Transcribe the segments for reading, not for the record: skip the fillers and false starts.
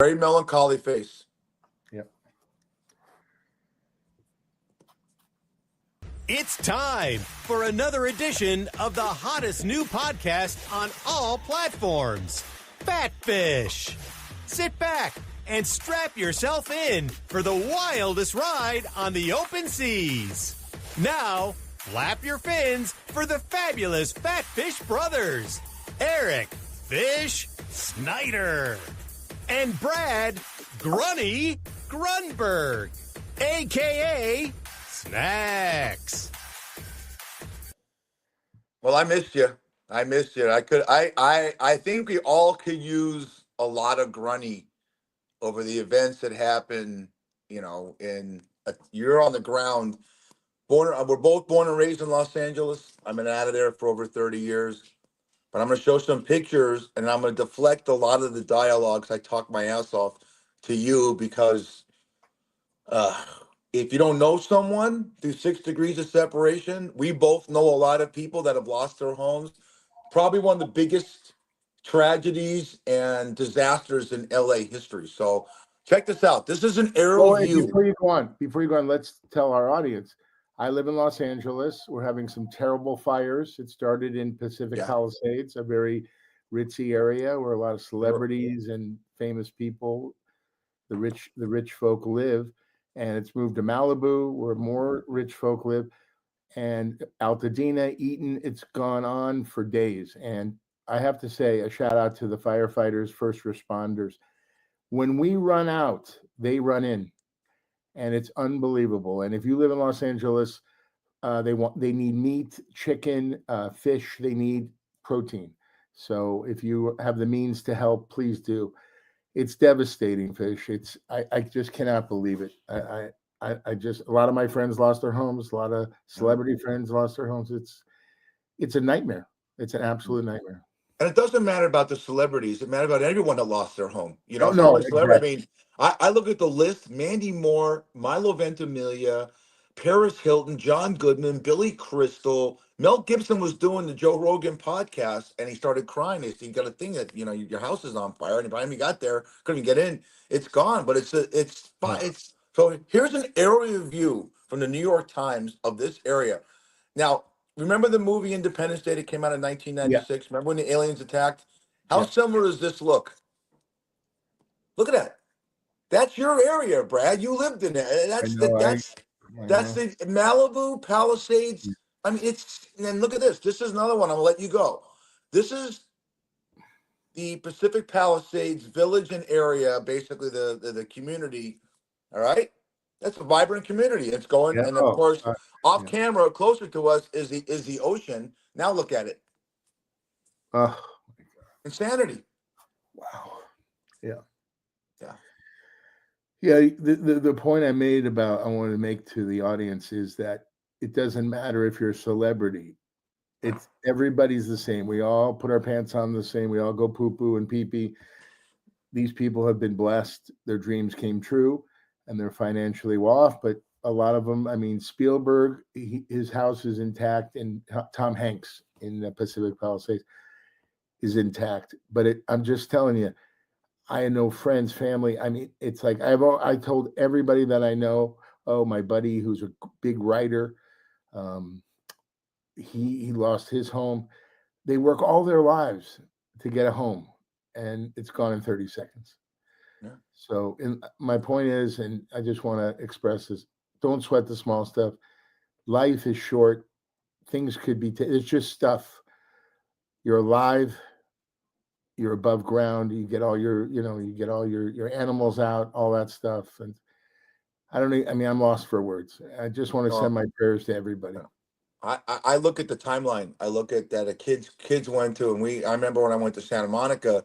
Very melancholy face. Yep. It's time for another edition of the hottest new podcast on all platforms, Fatfish. Sit back and strap yourself in for the wildest ride on the open seas. Now, flap your fins for the fabulous Fatfish brothers, Eric Fish Snyder and Brad Grunny Grunberg, a.k.a. Snacks. Well, I missed you. I think we all could use a lot of grunny over the events that happen, you're on the ground. We're both born and raised in Los Angeles. I've been out of there for over 30 years. But I'm going to show some pictures, and I'm going to deflect a lot of the dialogues I talk my ass off to you because if you don't know someone through 6 degrees of separation, we both know a lot of people that have lost their homes. Probably one of the biggest tragedies and disasters in LA history. So check this out. This is an aerial view. Before you go on, let's tell our audience. I live in Los Angeles. We're having some terrible fires. It started in Pacific Palisades, a very ritzy area where a lot of celebrities and famous people, the rich folk live. And it's moved to Malibu, where more rich folk live, and Altadena, Eaton. It's gone on for days. And I have to say a shout out to the firefighters, first responders. When we run out, they run in. And it's unbelievable. And if you live in Los Angeles, they need meat, chicken, fish. They need protein. So if you have the means to help, please do. It's devastating, Fish. I just cannot believe it. I just, a lot of my friends lost their homes. A lot of celebrity friends lost their homes. It's a nightmare. It's an absolute nightmare. And it doesn't matter about the celebrities. It matters about everyone that lost their home. Exactly. I mean, I look at the list: Mandy Moore, Milo Ventimiglia, Paris Hilton, John Goodman, Billy Crystal. Mel Gibson was doing the Joe Rogan podcast, and he started crying. He got a thing that your house is on fire, and by the time he got there, couldn't get in. It's gone, but it's fine. So here's an aerial view from the New York Times of this area. Now, remember the movie Independence Day that came out in 1996? Yeah. Remember when the aliens attacked? How similar does this look? Look at that. That's your area, Brad. You lived in it. That's the Malibu Palisades. I mean, and look at this. This is another one. I'm gonna let you go. This is the Pacific Palisades village and area, basically the community. All right, that's a vibrant community. It's going, and of course, off camera, closer to us is the ocean. Now look at it. Oh, my God. Insanity. Wow. Yeah. The point I wanted to make to the audience is that it doesn't matter if you're a celebrity. It's everybody's the same. We all put our pants on the same. We all go poo-poo and pee-pee. These people have been blessed. Their dreams came true and they're financially well off. But a lot of them, I mean, Spielberg, his house is intact, and Tom Hanks in the Pacific Palisades is intact. But I'm just telling you, I know friends, family. I mean, it's like I told everybody that I know. Oh, my buddy, who's a big writer, he lost his home. They work all their lives to get a home, and it's gone in 30 seconds. Yeah. So, my point is, and I just want to express this: don't sweat the small stuff. Life is short. Things could be. It's just stuff. You're alive. You're above ground. You get all your animals out, all that stuff. And I'm lost for words. I just want to send my prayers to everybody. I look at the timeline. I look at that kids went to, and I remember when I went to Santa Monica,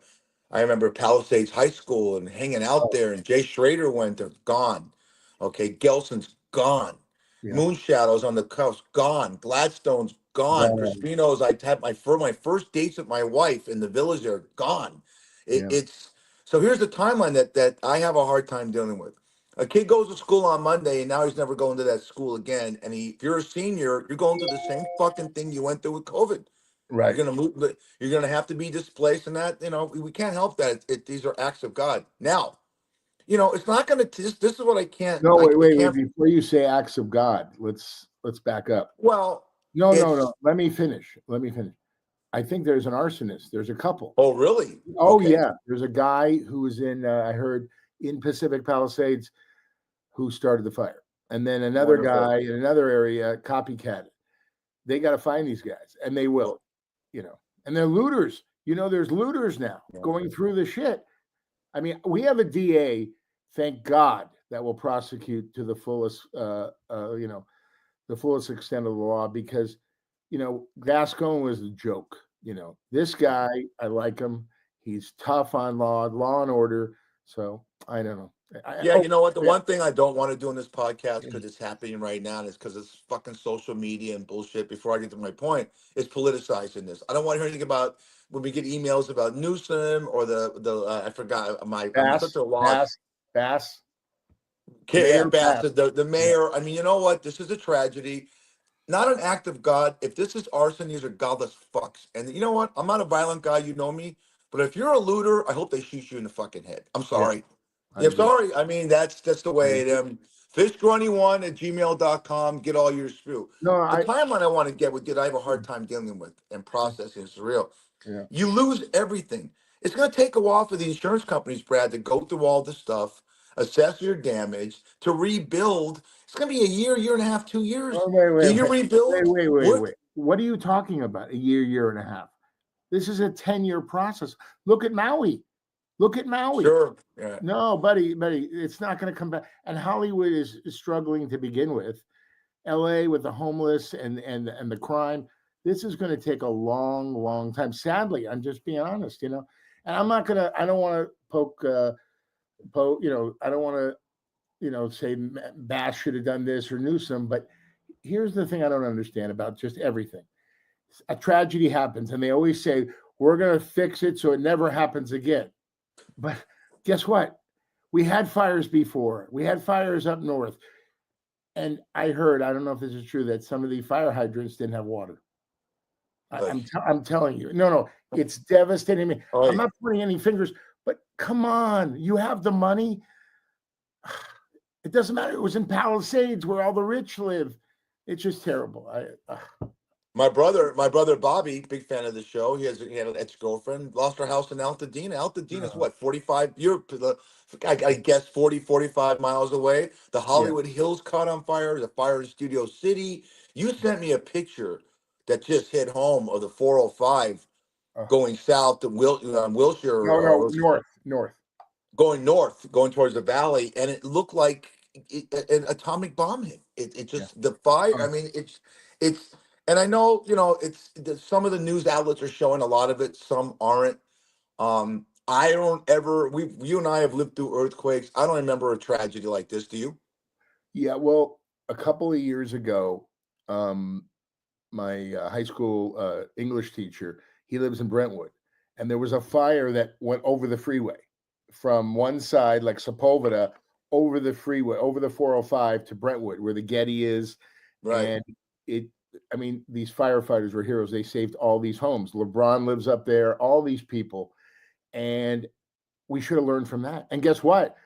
I remember Palisades High School and hanging out there, and Jay Schrader went there, gone. Okay, Gelson's gone. Yeah. Moonshadows on the coast, gone. Gladstone's gone. Crispino's, I had my first dates with my wife in the village there, gone. It's so here's the timeline that I have a hard time dealing with. A kid goes to school on Monday, and now he's never going to that school again. And if you're a senior, you're going to the same fucking thing you went through with COVID. Right. You're gonna move, but you're gonna have to be displaced, and that we can't help that. These are acts of God. Now, it's not going to. This is what I can't. No, I wait. can't. Before you say acts of God, let's back up. Well, No. it's. Let me finish. I think there's an arsonist. There's a couple. Oh, really? Oh, Okay. yeah. There's a guy who was in, I heard, in Pacific Palisades who started the fire. And then another Wonderful. guy in another area copycatted. They got to find these guys, and they will, And they're looters. There's looters now going through the shit. I mean, we have a DA, thank God, that will prosecute to the fullest, the fullest extent of the law, because, Gascon was a joke. This guy, I like him. He's tough on law and order. So I don't know. You know what? The one thing I don't want to do in this podcast, because it's happening right now, and it's because it's fucking social media and bullshit. Before I get to my point, is politicizing this. I don't want to hear anything about when we get emails about Newsom or the I forgot I'm such a loss. Bass. Bass, the mayor. I mean, you know what? This is a tragedy. Not an act of God. If this is arson, these are godless fucks. And you know what? I'm not a violent guy. You know me. But if you're a looter, I hope they shoot you in the fucking head. I'm sorry. Yeah, I'm sorry. I mean, that's the way it is. Fishgrunny1@gmail.com. Get all your spew. No, the timeline I want to get with it, I have a hard time dealing with and processing. It's real. Yeah. You lose everything. It's going to take a while for the insurance companies, Brad, to go through all this stuff, assess your damage, to rebuild. It's going to be a year and a half, 2 years. Oh, wait, you rebuild? Wait. What are you talking about? A year and a half? This is a 10-year process. Look at Maui. Sure. Yeah. No, buddy, it's not going to come back. And Hollywood is struggling to begin with. LA with the homeless and the crime. This is going to take a long time. Sadly, I'm just being honest, And I don't want to poke, I don't want to, say Bass should have done this or Newsom. But here's the thing I don't understand about just everything. A tragedy happens and they always say, we're going to fix it so it never happens again. But guess what? We had fires before. We had fires up north. And I heard, I don't know if this is true, that some of the fire hydrants didn't have water. I'm telling you. No, it's devastating. I'm not pointing any fingers, but come on. You have the money. It doesn't matter. It was in Palisades where all the rich live. It's just terrible. My brother Bobby, big fan of the show. He had an ex-girlfriend, lost her house in Altadena. Altadena is what, 45? I guess 45 miles away. The Hollywood Hills caught on fire. There's a fire in Studio City. You sent me a picture that just hit home of the 405 going south to Wilshire. North. Going north, going towards the valley, and it looked like an atomic bomb hit. It just the fire. I mean, it's. And I know, some of the news outlets are showing a lot of it. Some aren't. I don't ever. You and I have lived through earthquakes. I don't remember a tragedy like this. Do you? Yeah. Well, a couple of years ago, my high school English teacher, he lives in Brentwood, and there was a fire that went over the freeway from one side, like Sepulveda, over the freeway, over the 405 to Brentwood, where the Getty is. Right. And these firefighters were heroes. They saved all these homes. LeBron lives up there, all these people. And we should have learned from that. And guess what?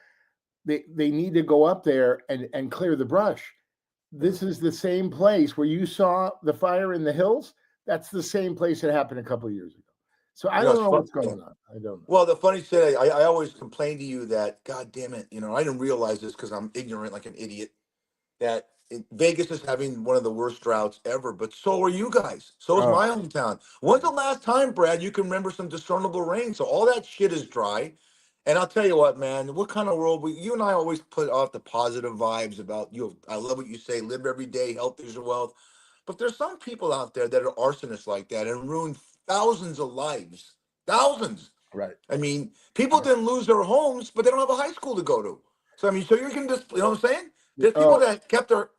They need to go up there and clear the brush. This is the same place where you saw the fire in the hills. That's the same place that happened a couple of years ago. So I don't know what's going on. I don't know. Well, the funny thing, I always complain to you that, God damn it, I didn't realize this because I'm ignorant like an idiot, that Vegas is having one of the worst droughts ever, but so are you guys. So is my hometown. When's the last time, Brad, you can remember some discernible rain? So all that shit is dry. And I'll tell you what, man, what kind of world you and I always put off the positive vibes about you. I love what you say, live every day, health is your wealth. But there's some people out there that are arsonists like that and ruin thousands of lives. Thousands. Right. I mean, people didn't lose their homes, but they don't have a high school to go to. So, I mean, so you can just, you know what I'm saying? There's people that kept their,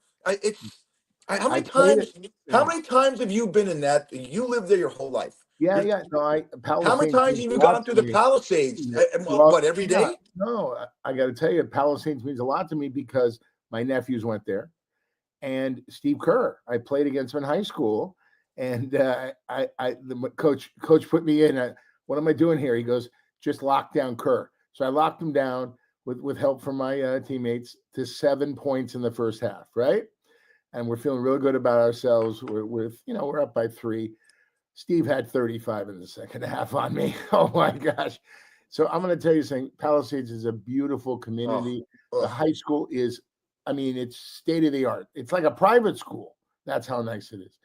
how many times have you been in that? You lived there your whole life. Yeah. No, how many times have you gone through the Palisades? What, every day? No, I got to tell you, Palisades means a lot to me because my nephews went there. And Steve Kerr, I played against him in high school. And the coach put me in. What am I doing here? He goes, just lock down Kerr. So I locked him down. with help from my teammates, to 7 points in the first half, right? And we're feeling real good about ourselves. We're up by 3. Steve had 35 in the second half on me. Oh my gosh. So I'm going to tell you something. Palisades is a beautiful community. The high school is, I mean, it's state of the art. It's like a private school. That's how nice it is.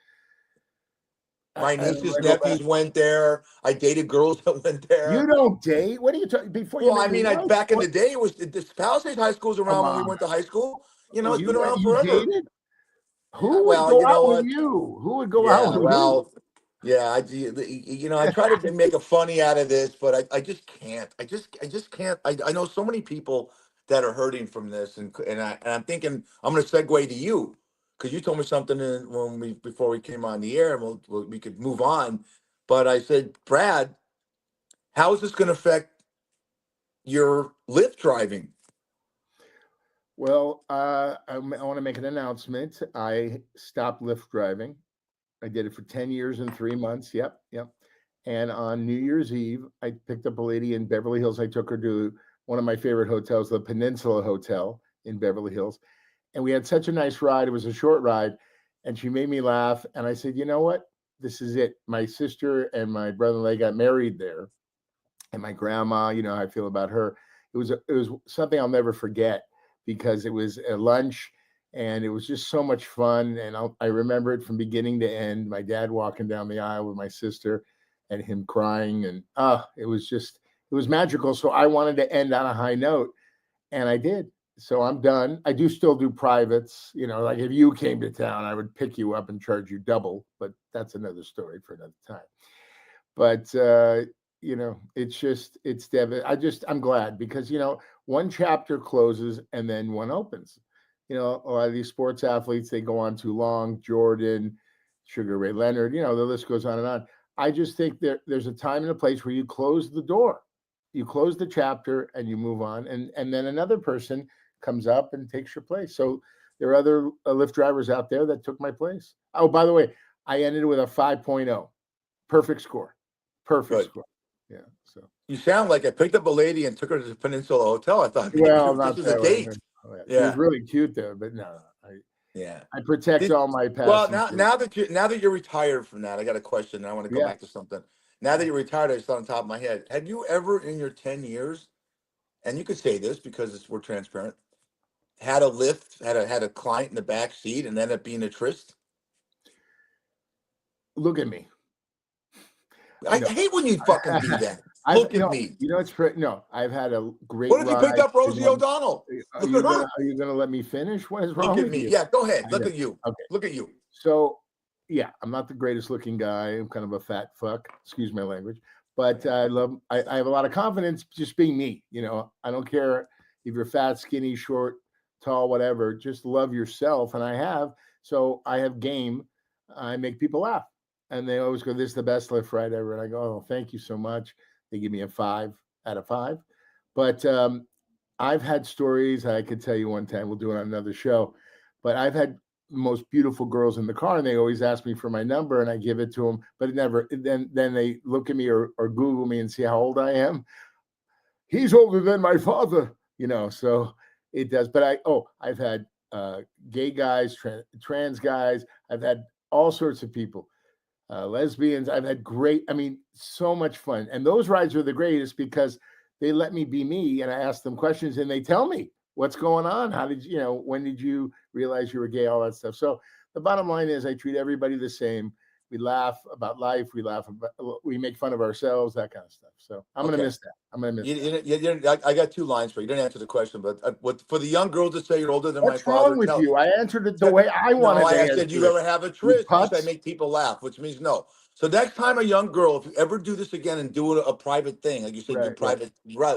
My nieces, nephews went there. I dated girls that went there. You don't date? What are you talking before? Well, I mean, back in the day, it was this Palisades High School was around when we went to high school. You know, it's been around forever. Dated? Who would go out with you? Who would go out with you? Yeah, I try to make a funny out of this, but I just can't. I just can't. I know so many people that are hurting from this, and I'm thinking I'm going to segue to you, because you told me something before we came on the air, and we could move on. But I said, Brad, how is this going to affect your Lyft driving? Well, I want to make an announcement. I stopped Lyft driving. I did it for 10 years and 3 months. Yep. And on New Year's Eve, I picked up a lady in Beverly Hills. I took her to one of my favorite hotels, the Peninsula Hotel in Beverly Hills. And we had such a nice ride. It was a short ride. And she made me laugh. And I said, you know what? This is it. My sister and my brother-in-law got married there. And my grandma, you know how I feel about her. It was something I'll never forget, because it was a lunch and it was just so much fun. And I remember it from beginning to end. My dad walking down the aisle with my sister and him crying. And it was magical. So I wanted to end on a high note, and I did. So I'm done. I do still do privates. You know, like if you came to town, I would pick you up and charge you double, but that's another story for another time. But, I'm glad, because, one chapter closes and then one opens. A lot of these sports athletes, they go on too long. Jordan, Sugar Ray Leonard, the list goes on and on. I just think there's a time and a place where you close the door, you close the chapter and you move on. And then another person comes up and takes your place. So there are other Lyft drivers out there that took my place. Oh, by the way, I ended with a 5.0. Perfect score. Perfect score. Yeah. So you sound like I picked up a lady and took her to the Peninsula Hotel. I thought, this is a date. Yeah. It was really cute there, but no. I protect all my past. Well, now that you're retired from that, I got a question. And I want to go back to something. Now that you're retired, I just on the top of my head. Have you ever in your 10 years, and you could say this because we're transparent, had a Lyft, had a client in the back seat and ended up being a tryst? Look at me. I hate when you fucking do that. Look at me. I've had a great. What if you picked up Rosie O'Donnell? Are you going to let me finish? What is wrong with me? You? Yeah, go ahead. Look at you. Okay. Look at you. So, yeah, I'm not the greatest looking guy. I'm kind of a fat fuck. Excuse my language. But I have a lot of confidence just being me. I don't care if you're fat, skinny, short, tall, whatever. Just love yourself. And I have. So I have game. I make people laugh. And they always go, this is the best Lyft ride ever. And I go, oh, thank you so much. They give me a 5 out of 5. But I've had stories I could tell you one time. We'll do it on another show. But I've had the most beautiful girls in the car, and they always ask me for my number, and I give it to them. But it never. Then they look at me or Google me and see how old I am. He's older than my father, So it does. But I've had gay guys, trans guys. I've had all sorts of people. Lesbians. I've had so much fun. And those rides are the greatest because they let me be me, and I ask them questions and they tell me what's going on. How did when did you realize you were gay? All that stuff. So the bottom line is I treat everybody the same. We laugh about life. We make fun of ourselves, that kind of stuff. So I'm going to miss that. I'm going to miss I got 2 lines for you. You didn't answer the question, but for the young girls that say you're older than What's my father. What's wrong with you? I answered it the way I wanted to answer. I said, you ever have a tryst? I make people laugh, which means no. So next time a young girl, if you ever do this again and do a private thing, like you said, do private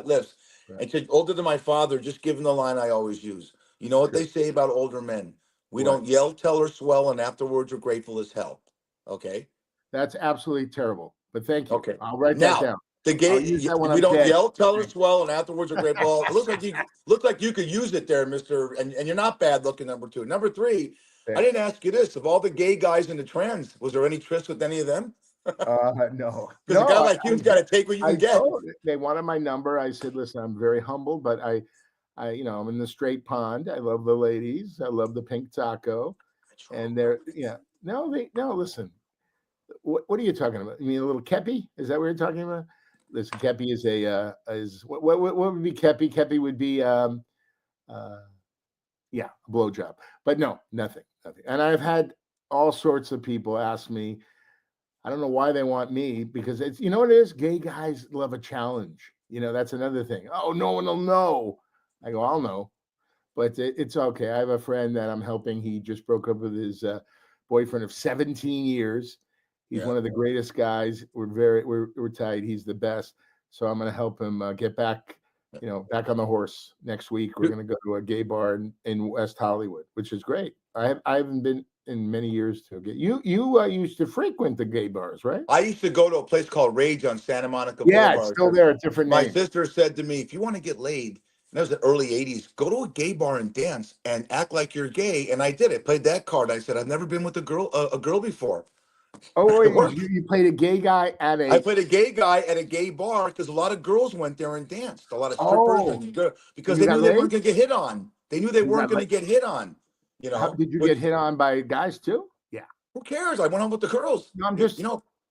lifts, and said older than my father, just give them the line I always use. You know what they say about older men? We don't yell, tell, or swell, and afterwards we're grateful as hell. Okay? That's absolutely terrible. But thank you. Okay. I'll write that down. The gay, we don't yell, tell, or swell, and afterwards we're grateful. It looks like you could use it there, Mister. And you're not bad looking. Number 2. Number 3. I didn't ask you this. Of all the gay guys in the trans, was there any tryst with any of them? No. Because a guy like you's got to take what you can get. They wanted my number. I said, listen, I'm very humble, but I'm in the straight pond. I love the ladies. I love the pink taco. And they're, no, listen, what are you talking about? You mean a little kepi? Is that what you're talking about? Listen, kepi is what would be kepi? Kepi would be, a blowjob, but no, nothing. And I've had all sorts of people ask me, I don't know why they want me, because it's, you know what it is? Gay guys love a challenge. That's another thing. Oh, no one will know. I go, I'll know, but it's okay. I have a friend that I'm helping. He just broke up with his boyfriend of 17 years. He's one of the greatest guys. We're tight. He's the best. So I'm going to help him get back, back on the horse next week. We're going to go to a gay bar in West Hollywood, which is great. I haven't been in many years to get you used to frequent the gay bars, right? I used to go to a place called Rage on Santa Monica Yeah, Boulevard. it's still there, a different name. My sister said to me, if you want to get laid, and that was the early 80s, go to a gay bar and dance and act like you're gay. And I did it. Played that card. I said, I've never been with a girl before. Oh, wait, you played a gay guy at I played a gay guy at a gay bar because a lot of girls went there and danced. A lot of strippers because they knew they weren't going to get hit on. They knew they weren't going to get hit on. Did you get hit on by guys too? Yeah. Who cares? I went home with the girls. No, I'm just,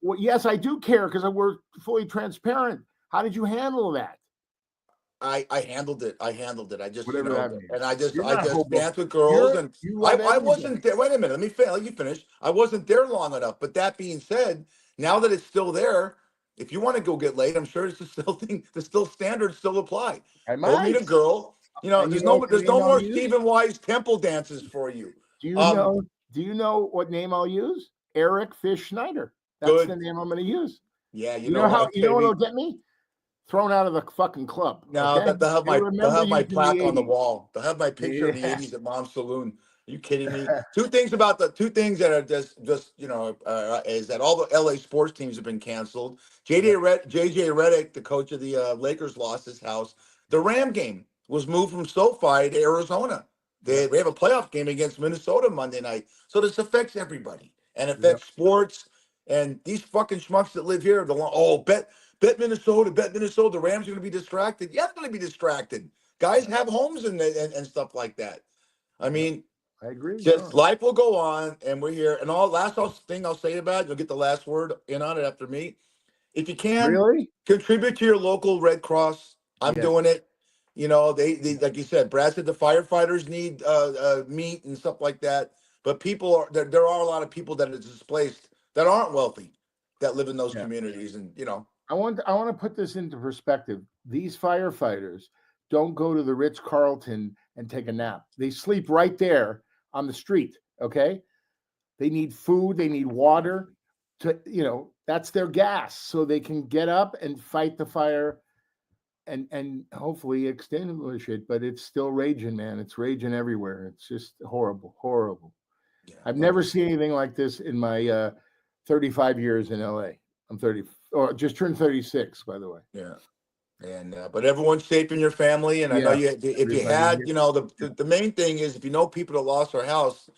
well, yes, I do care because we're fully transparent. How did you handle that? I handled it. I just, Whatever that means. And I just danced with girls, and I wasn't there. Wait a minute. Let you finish. I wasn't there long enough. But that being said, now that it's still there, if you want to go get laid, I'm sure it's the standards still apply. Go meet a girl. There's no more Stephen Wise temple dances for you. Do you know what name I'll use? Eric Fish Schneider. That's the name I'm going to use. Yeah, you know what it'll get me? Thrown out of the fucking club. No, okay? they'll have my plaque on the wall. They'll have my picture of the 80s at Mom's Saloon. Are you kidding me? two things that are just is that all the LA sports teams have been canceled. JJ Redick, the coach of the Lakers, lost his house. The Ram game was moved from SoFi to Arizona. We have a playoff game against Minnesota Monday night. So this affects everybody and affects sports. And these fucking schmucks that live here, bet Minnesota. The Rams are going to be distracted. Yeah, they're going to be distracted. Guys have homes and stuff like that. I mean, I agree. Just life will go on, and we're here. And last thing I'll say about it, you'll get the last word in on it after me. If you can, contribute to your local Red Cross. I'm doing it. They like you said, Brad said the firefighters need meat and stuff like that. But there are a lot of people that are displaced that aren't wealthy that live in those communities, and I want to put this into perspective. These firefighters don't go to the Ritz-Carlton and take a nap. They sleep right there on the street. Okay, they need food. They need water. That's their gas, so they can get up and fight the fire, and hopefully extinguish it. But it's still raging, man. It's raging everywhere. It's just horrible. Yeah, I've never seen anything like this in my 35 years in LA. I'm 30, or just turned 36, by the way. Yeah. And, but everyone's safe in your family. And I know if you had, the main thing is if you know people that lost their house,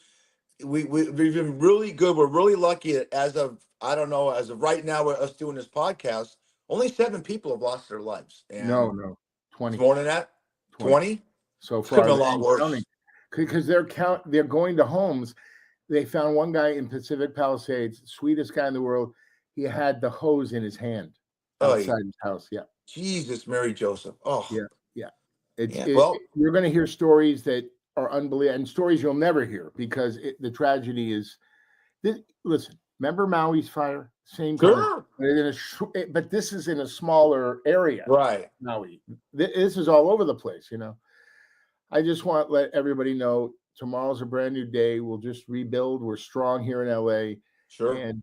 we've been really good. We're really lucky that as of right now, we're us doing this podcast, only 7 people have lost their lives. And no, 20. More than that? 20? So far. Could be a lot worse. Because they're going to homes. They found one guy in Pacific Palisades, sweetest guy in the world. He had the hose in his hand outside his house. Yeah. Jesus, Mary Joseph. Oh, yeah. You're going to hear stories that are unbelievable, and stories you'll never hear because the tragedy is. Listen, remember Maui's fire? Same thing. Sure. But this is in a smaller area, right? Maui. This is all over the place. I just want to let everybody know. Tomorrow's a brand new day. We'll just rebuild. We're strong here in LA. Sure. And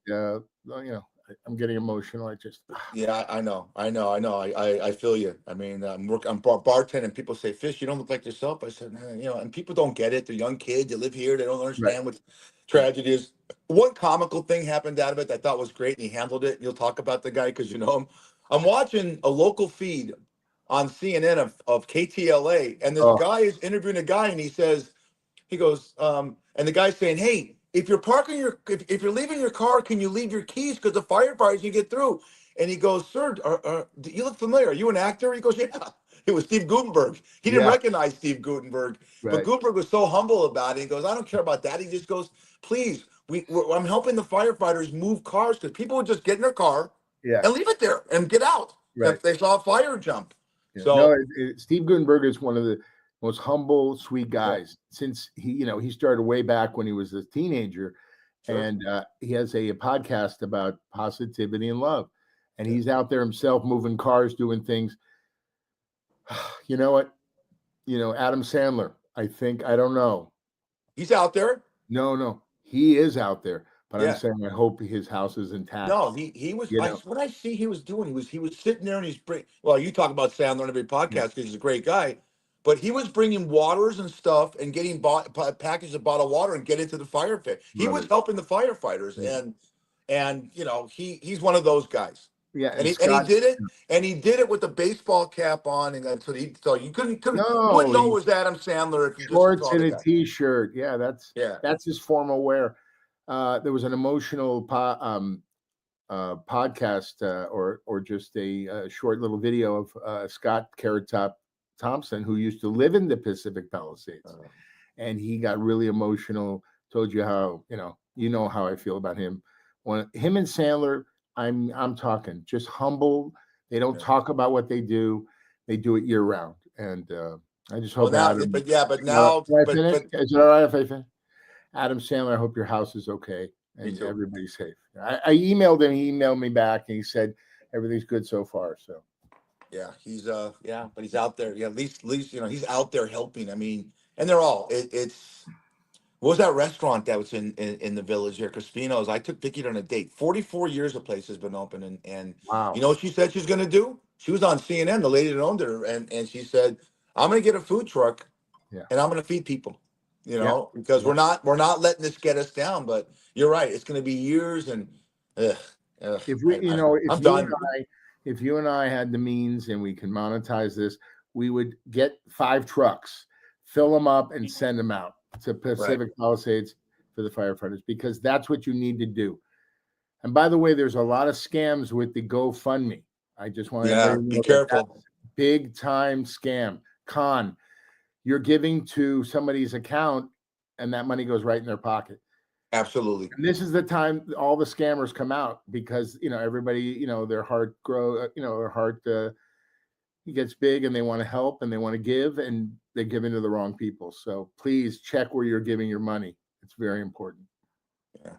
I'm getting emotional. I know. I feel you. I mean, I'm bartending. People say, "Fish, you don't look like yourself." I said, and people don't get it. They're young kids. They live here. They don't understand what tragedy is. One comical thing happened out of it that I thought was great, and he handled it. You'll talk about the guy because you know him. I'm watching a local feed on CNN of KTLA, and this guy is interviewing a guy, and he goes, and the guy's saying, "Hey, if you're if you're leaving your car, can you leave your keys? Because the firefighters can get through." And he goes, "Sir, you look familiar. Are you an actor?" He goes, "Yeah." it was Steve Gutenberg. He didn't Yeah. recognize Steve Gutenberg, but Right. Gutenberg was so humble about it. He goes, I don't care about that. He just goes, please, I'm helping the firefighters move cars because people would just get in their car Yeah. and leave it there and get out Right. if they saw a fire jump. Yeah. So No, Steve Gutenberg is one of the most humble, sweet guys. Since he started way back when he was a teenager, Sure. and he has a podcast about positivity and love, and he's out there himself moving cars, doing things. You know what? Adam Sandler. I don't know. he's out there. No, he is out there. But Yeah. I'm saying I hope his house is intact. No, he was. You know. What I see he was doing, he was sitting there and well, you talk about Sandler on every podcast because he's a great guy, but he was bringing waters and stuff and getting packages of bottled water and get into the fire pit. He Love was it. helping the firefighters, Yeah. and he's one of those guys. Yeah, And he did it with the baseball cap on, and so you couldn't No, you wouldn't know it was Adam Sandler if you just shorts saw and the a guy. t-shirt. Yeah, that's his formal wear. There was an emotional podcast or just a short little video of Scott Carrot Top Thompson, who used to live in the Pacific Palisades, and he got really emotional. Told you how how I feel about him. When him and Sandler, I'm talking just humble. They don't talk about what they do. They do it year round, and I just hope. Now, Adam, but now, is it all right if I finish? Adam Sandler, I hope your house is okay and everybody's safe. I emailed him. He emailed me back, and he said everything's good so far. So, yeah, he's but he's out there. Yeah, at least he's out there helping. I mean, and they're all. It's what was that restaurant that was in the village here, Crispino's? I took Vicky on a date. 44 years the place has been open, and wow. You know what she said she's going to do? She was on CNN, the lady that owned her, and she said, "I'm going to get a food truck, and I'm going to feed people." Because we're not letting this get us down. But you're right; it's going to be years, and if you and I had the means and we can monetize this, we would get 5 trucks, fill them up, and send them out to Pacific Palisades for the firefighters, because that's what you need to do. And by the way, there's a lot of scams with the GoFundMe. I just want to be careful. Big time scam. You're giving to somebody's account and that money goes right in their pocket. Absolutely. And this is the time all the scammers come out, because everybody, their heart gets big and they want to help and they want to give, and they're giving to the wrong people. So please check where you're giving your money. It's very important. Yeah.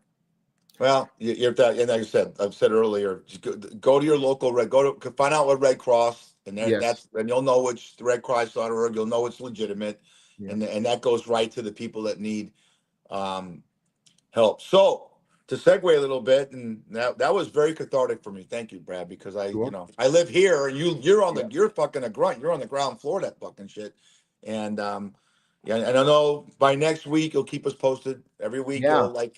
Well, and like I said, I've said earlier, just go to your local find out what Red Cross, and and you'll know which redcross.org. You'll know it's legitimate, and that goes right to the people that need help. So to segue a little bit, and that was very cathartic for me. Thank you, Brad, because I live here, and you're fucking a grunt. You're on the ground floor of that fucking shit, and and I know by next week you'll keep us posted every week. Like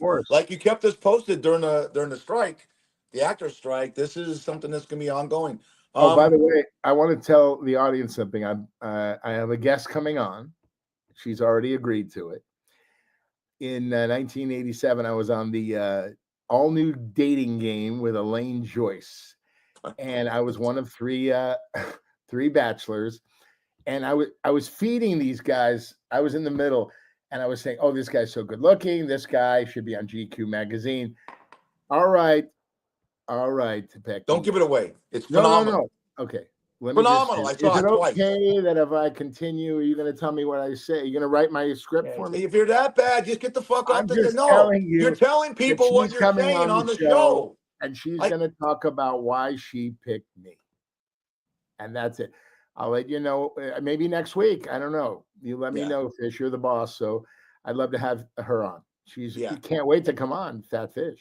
you kept us posted during the strike, the actors' strike. This is something that's gonna be ongoing. By the way, I want to tell the audience something. I have a guest coming on. She's already agreed to it. In 1987, I was on the all-new dating game with Elaine Joyce, and I was one of three bachelors. And I was feeding these guys. I was in the middle, and I was saying, "Oh, this guy's so good looking. This guy should be on GQ magazine." All right, Becky. Don't give it away. It's phenomenal. No. Okay. Phenomenal. I saw it twice. Okay, that if I continue, are you going to tell me what I say? Are you going to write my script for me? If you're that bad, just get the fuck off the No. You're telling people what you're saying on the show. And she's going to talk about why she picked me. And that's it. I'll let you know maybe next week. I don't know. You let me know, Fish. You're the boss. So I'd love to have her on. You can't wait to come on, Fat Fish.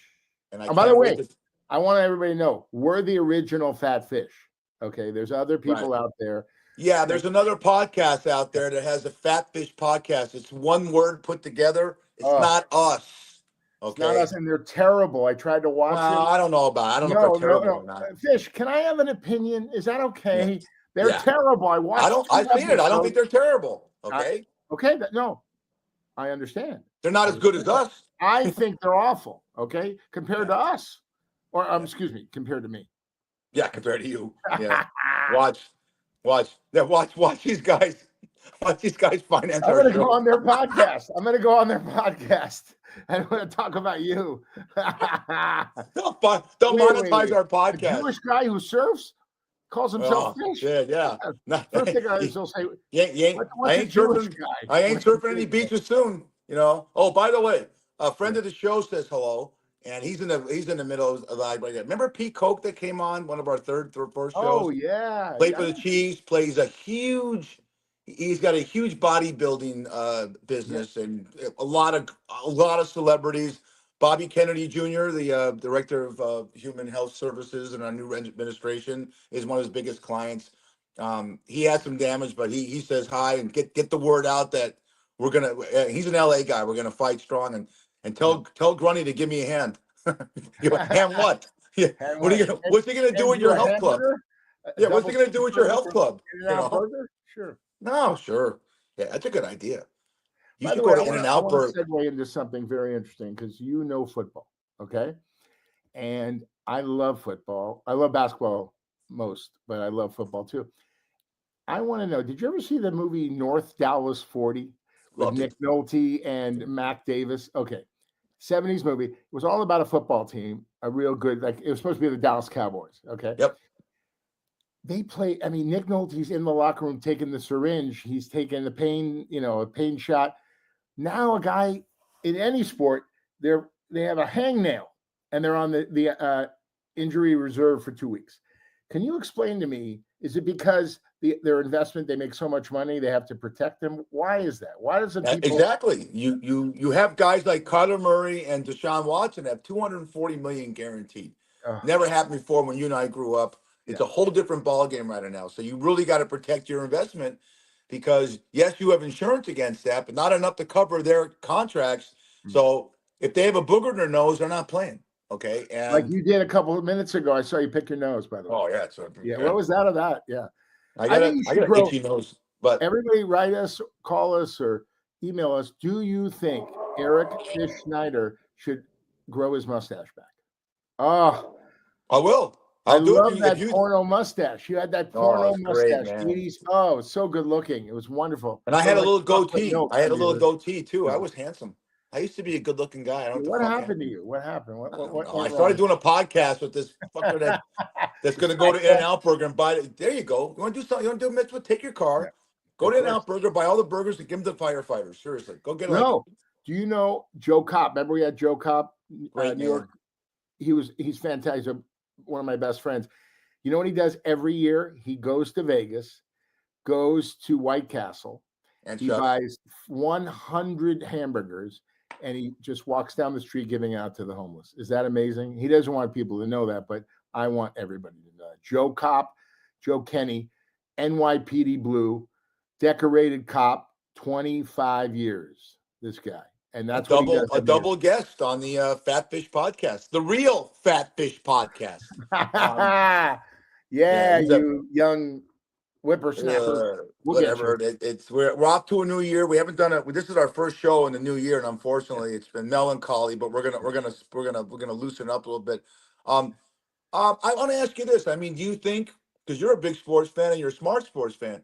And by the way, I want everybody to know we're the original Fat Fish. Okay, there's other people out there. Yeah, there's another podcast out there that has a Fat Fish podcast. It's one word put together. It's not us. Okay, it's not us, and they're terrible. I tried to watch it. I don't know if they're terrible or not. Fish, can I have an opinion? Is that okay? Yeah. They're terrible. I watched. I've seen it. I don't think they're terrible. Okay. No, I understand. They're not as good as us. I think they're awful. Okay, compared to us, or excuse me, compared to me. Yeah, compared to you. Yeah. Watch Watch these guys. Watch these guys finance I'm our going to go show. on their podcast. I'm going to go on their podcast. I want to talk about you. Don't Wait, monetize wait. our A podcast. Jewish guy who surfs calls himself Oh, fish. yeah. No, First thing he'll say, I what's a ain't Jewish surfing. guy? I ain't What's a surfing any Jewish guy? beaches soon. Oh, by the way, a friend Yeah. of the show says hello, and he's in the middle of live right now. Remember Pete Koch that came on one of our first Oh, shows? yeah. Played for the Chiefs. He's got a huge bodybuilding business and a lot of celebrities. Bobby Kennedy Jr., the director of Human Health Services in our new administration, is one of his biggest clients. He had some damage, but he says hi and get the word out that we're gonna. He's an LA guy. We're gonna fight strong and tell Grunny to give me a hand. Hand what? Yeah. And What's he gonna do with you your a health club? hamburger? A Yeah, what's double he gonna do with your cheeseburger health from club? In-N-Out Burger? Sure. No, sure. Yeah, that's a good idea. You By should the way, go I to want In-N-Out to Burger. segue into something very interesting because you know football, okay? And I love football. I love basketball most, but I love football too. I want to know, did you ever see the movie North Dallas 40 with Loved it. Nick Nolte and Mac Davis? Okay. 70s movie. It was all about a football team, a real good, like it was supposed to be the Dallas Cowboys. Okay. Yep. They play, I mean, Nick Nolte's in the locker room taking the syringe. He's taking the pain, a pain shot. Now a guy in any sport, they have a hangnail and they're on the injury reserve for 2 weeks. Can you explain to me, is it because their investment, they make so much money, they have to protect them? Why is that? Why doesn't people... Exactly. You have guys like Kyler Murray and Deshaun Watson have $240 million guaranteed. Never happened before when you and I grew up. It's a whole different ballgame right now. So you really got to protect your investment because, yes, you have insurance against that, but not enough to cover their contracts. So if they have a booger in their nose, they're not playing. Okay. And like you did a couple of minutes ago. I saw you pick your nose, by the way. Oh, yeah. What was that of that? Yeah. I got an itchy nose. But everybody write us, call us, or email us. Do you think Eric Fish Schneider should grow his mustache back? Oh, I will. I love that porno mustache. You had that porno mustache. Great, 80s. Oh, it's so good looking. It was wonderful. And I had a little goatee. I had a little goatee too. I was handsome. I used to be a good looking guy. What happened to you? What happened? I started doing a podcast with this fucker that's going to go to In-N-Out Burger and buy it. There you go. You want to do something? You want to do a mitzvah? Take your car. Go to In-N-Out Burger, buy all the burgers, and give them to firefighters. Seriously, go get it. No. Do you know Joe Kopp? Remember we had Joe Kopp, New York. He's fantastic. He's one of my best friends. You know what he does every year? He goes to Vegas, goes to White Castle, and he buys 100 hamburgers, and he just walks down the street giving out to the homeless. Is that amazing? He doesn't want people to know that, but I want everybody to know that. Joe Kopp, Joe Kenny, NYPD Blue, decorated cop, 25 years. This guy. And that's a double guest on the Fat Fish podcast, the real Fat Fish podcast. You young whippersnapper. Whatever. We're off to a new year. We haven't done it. This is our first show in the new year, and unfortunately, it's been melancholy. But we're gonna loosen up a little bit. I want to ask you this. I mean, do you think, because you're a big sports fan and you're a smart sports fan,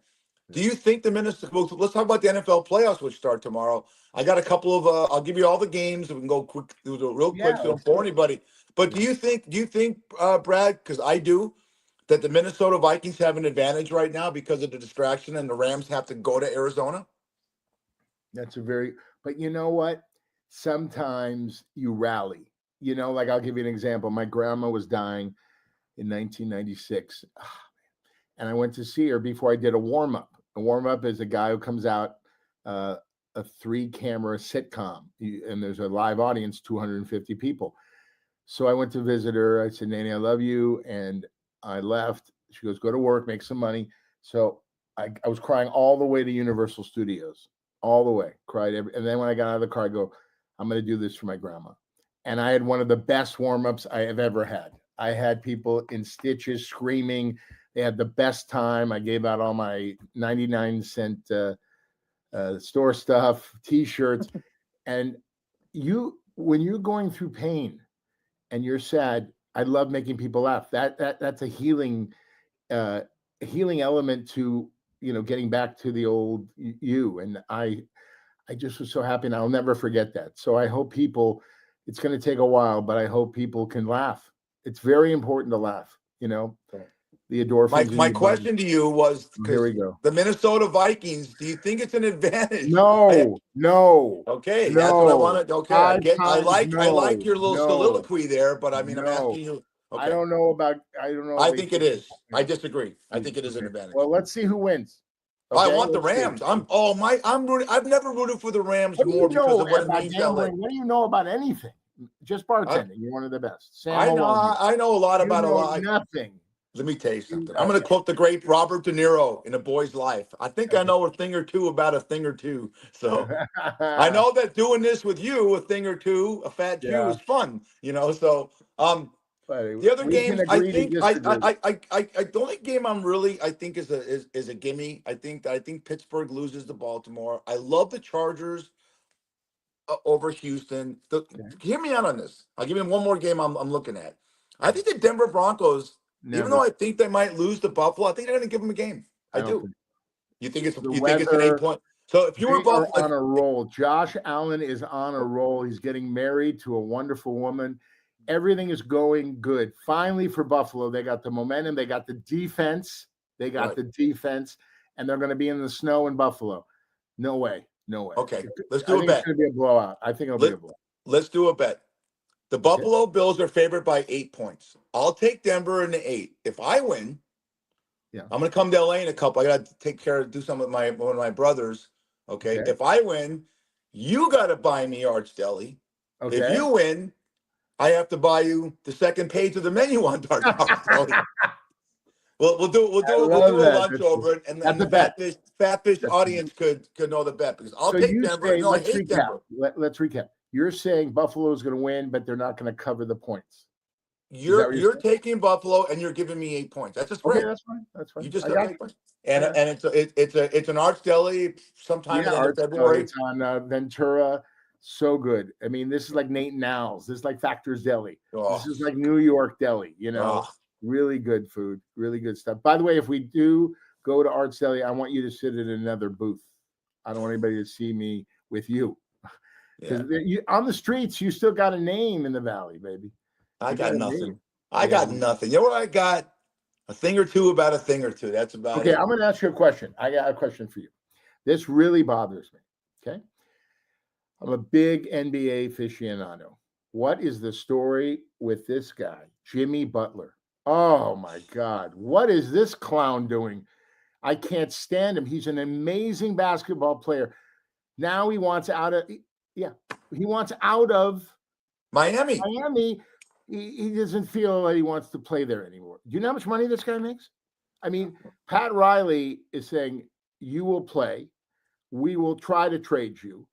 do you think the Minnesota? Well, let's talk about the NFL playoffs, which start tomorrow. I got a couple of. I'll give you all the games. We can go quick, do it real quick, so don't bore anybody. But do you think, Brad? Because I do, that the Minnesota Vikings have an advantage right now because of the distraction, and the Rams have to go to Arizona. But you know what? Sometimes you rally. Like I'll give you an example. My grandma was dying in 1996, and I went to see her before I did a warm up. A warm up is a guy who comes out. A 3-camera sitcom, and there's a live audience, 250 people. So I went to visit her. I said, Nanny, I love you. And I left. She goes, go to work, make some money. So I was crying all the way to Universal Studios, all the way, cried. And then when I got out of the car, I go, I'm going to do this for my grandma. And I had one of the best warm-ups I have ever had. I had people in stitches screaming. They had the best time. I gave out all my 99-cent store stuff, T-shirts. And when you're going through pain and you're sad, I love making people laugh. That's a healing healing element to, getting back to the old you. And I just was so happy, and I'll never forget that. So I hope people, it's going to take a while, but I hope people can laugh. It's very important to laugh, the endorphins. My question to you was, here we go. The Minnesota Vikings, do you think it's an advantage? No. Okay, no. that's what I wanted. Okay, I like your little no, soliloquy there, but I mean, I'm asking you. Okay. I don't know. I think it is. I disagree. I think it is an advantage. Well, let's see who wins. Okay, I want the Rams. I'm rooting. I've never rooted for the Rams more because of what it means to LA. What do you know about anything? Just bartending. You're one of the best. I know a lot about a lot. Nothing. Let me tell you something. I'm going to quote the great Robert De Niro in A Boy's Life. I think I know a thing or two about a thing or two. So I know that doing this with you, a thing or two, a fat Jew, is fun. So the other games, I think the only game I think is a gimme. I think Pittsburgh loses to Baltimore. I love the Chargers over Houston. Hear me out on this. I'll give you one more game I'm looking at. I think the Denver Broncos, even though I think they might lose to Buffalo, I think they're going to give them a game. I do. You think it's an 8-point? So if you were Buffalo, on a roll, Josh Allen is on a roll. He's getting married to a wonderful woman. Everything is going good. Finally, for Buffalo, they got the momentum. They got the defense. And they're going to be in the snow in Buffalo. No way. Okay, let's do a bet. It's going to be a blowout. I think it'll be a blowout. Let's do a bet. The Buffalo Bills are favored by 8 points. I'll take Denver in the 8. If I win, I'm going to come to LA in a couple. I got to do some with one of my brothers. Okay. If I win, you got to buy me Arch Deli. Okay. If you win, I have to buy you the second page of the menu on Arch Deli. We'll do a lunch over it, and then the Fatfish audience could know the bet, because I'll take Denver. I hate Denver. Let's recap. You're saying Buffalo is going to win, but they're not going to cover the points. You're taking Buffalo, and you're giving me 8 points. That's just great. Okay, that's fine. You just got 8 points. And it's an Arch Deli sometime in the end of February. It's on Ventura. So good. I mean, this is like Nate and Al's. This is like Factor's Deli. This is like New York Deli. Really good food. Really good stuff. By the way, if we do go to Arch Deli, I want you to sit in another booth. I don't want anybody to see me with you. Because on the streets, you still got a name in the Valley, baby. I got nothing. I got nothing. You know what I got? A thing or two about a thing or two. That's about it. Okay, I'm going to ask you a question. I got a question for you. This really bothers me. Okay. I'm a big NBA aficionado. What is the story with this guy, Jimmy Butler? Oh, my God. What is this clown doing? I can't stand him. He's an amazing basketball player. Now he wants out of Miami. He doesn't feel like he wants to play there anymore. Do you know how much money this guy makes? I mean, Pat Riley is saying, you will play. We will try to trade you.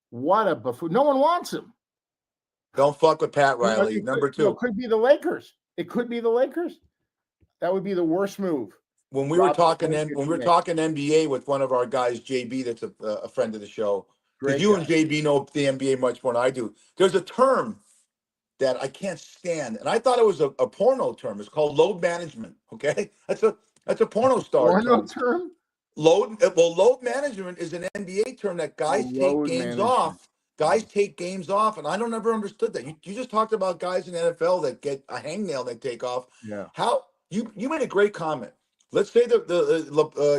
What a buffoon. No one wants him. Don't fuck with Pat Riley. Number 2. It could be the Lakers. That would be the worst move. When we were talking NBA with one of our guys, JB, that's a friend of the show, because you and JB know the NBA much more than I do. There's a term that I can't stand, and I thought it was a porno term. It's called load management. Okay, that's a porno star term. Load management is an NBA term that guys take games off. Guys take games off, and I don't ever understood that. You just talked about guys in the NFL that get a hangnail they take off. Yeah. How you made a great comment. Let's say LeBron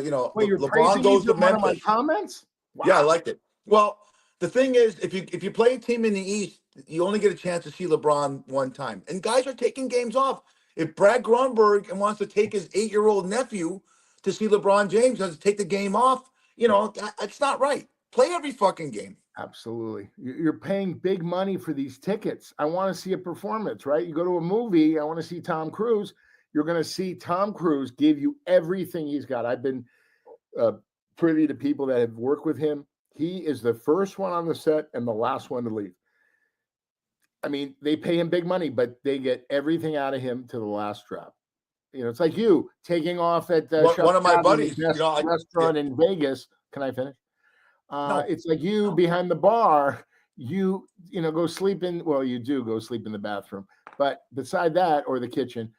goes to Memphis. Memphis. My comments? Wow. Yeah, I liked it. Well, the thing is, if you play a team in the East, you only get a chance to see LeBron one time, and guys are taking games off. If Brad Grunberg wants to take his 8-year-old nephew to see LeBron James and take the game off, that's not right. Play every fucking game. Absolutely. You're paying big money for these tickets. I want to see a performance, right? You go to a movie, I want to see Tom Cruise. You're going to see Tom Cruise give you everything he's got. I've been privy to people that have worked with him. He is the first one on the set and the last one to leave. I mean, they pay him big money, but they get everything out of him to the last drop. It's like you taking off at one of my buddies' restaurant in Vegas. Can I finish? No. It's like you behind the bar. You go sleep in. Well, you do go sleep in the bathroom, but beside that or the kitchen.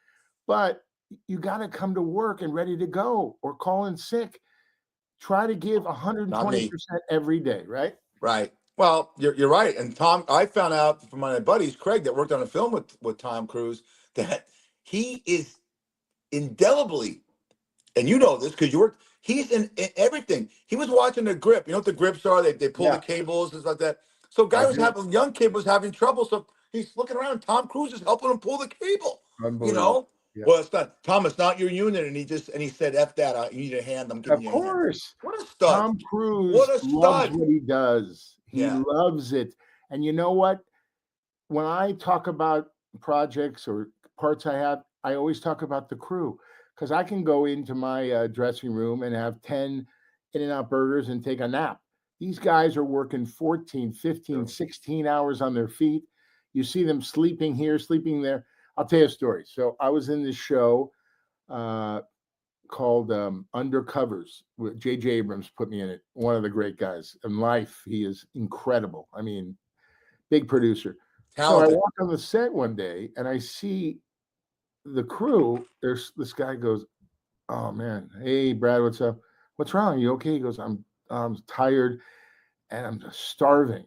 But you got to come to work and ready to go, or call in sick. Try to give 120% every day, right? Right. Well, you're right. And Tom, I found out from my buddies, Craig, that worked on a film with Tom Cruise, that he is indelibly, and you know this because you worked, he's in everything. He was watching the grip. You know what the grips are? They pull the cables and stuff like that. So young kid was having trouble. So he's looking around. Tom Cruise is helping him pull the cable. You know? Yeah. Well, it's not, Tom, it's not your unit. And he said, F that. You need a hand. I'm giving you a hand. Of course. What a stud. Tom Cruise loves what he does. He loves it. And you know what? When I talk about projects or parts I have, I always talk about the crew, because I can go into my dressing room and have 10 In-N-Out burgers and take a nap. These guys are working 14, 15, 16 hours on their feet. You see them sleeping here, sleeping there. I'll tell you a story. So I was in this show called Undercovers. J.J. Abrams put me in it. One of the great guys in life. He is incredible. I mean, big producer. Talented. So I walk on the set one day and I see the crew. There's this guy goes, "Oh man, hey Brad, what's up? What's wrong? You okay?" He goes, I'm tired and I'm just starving."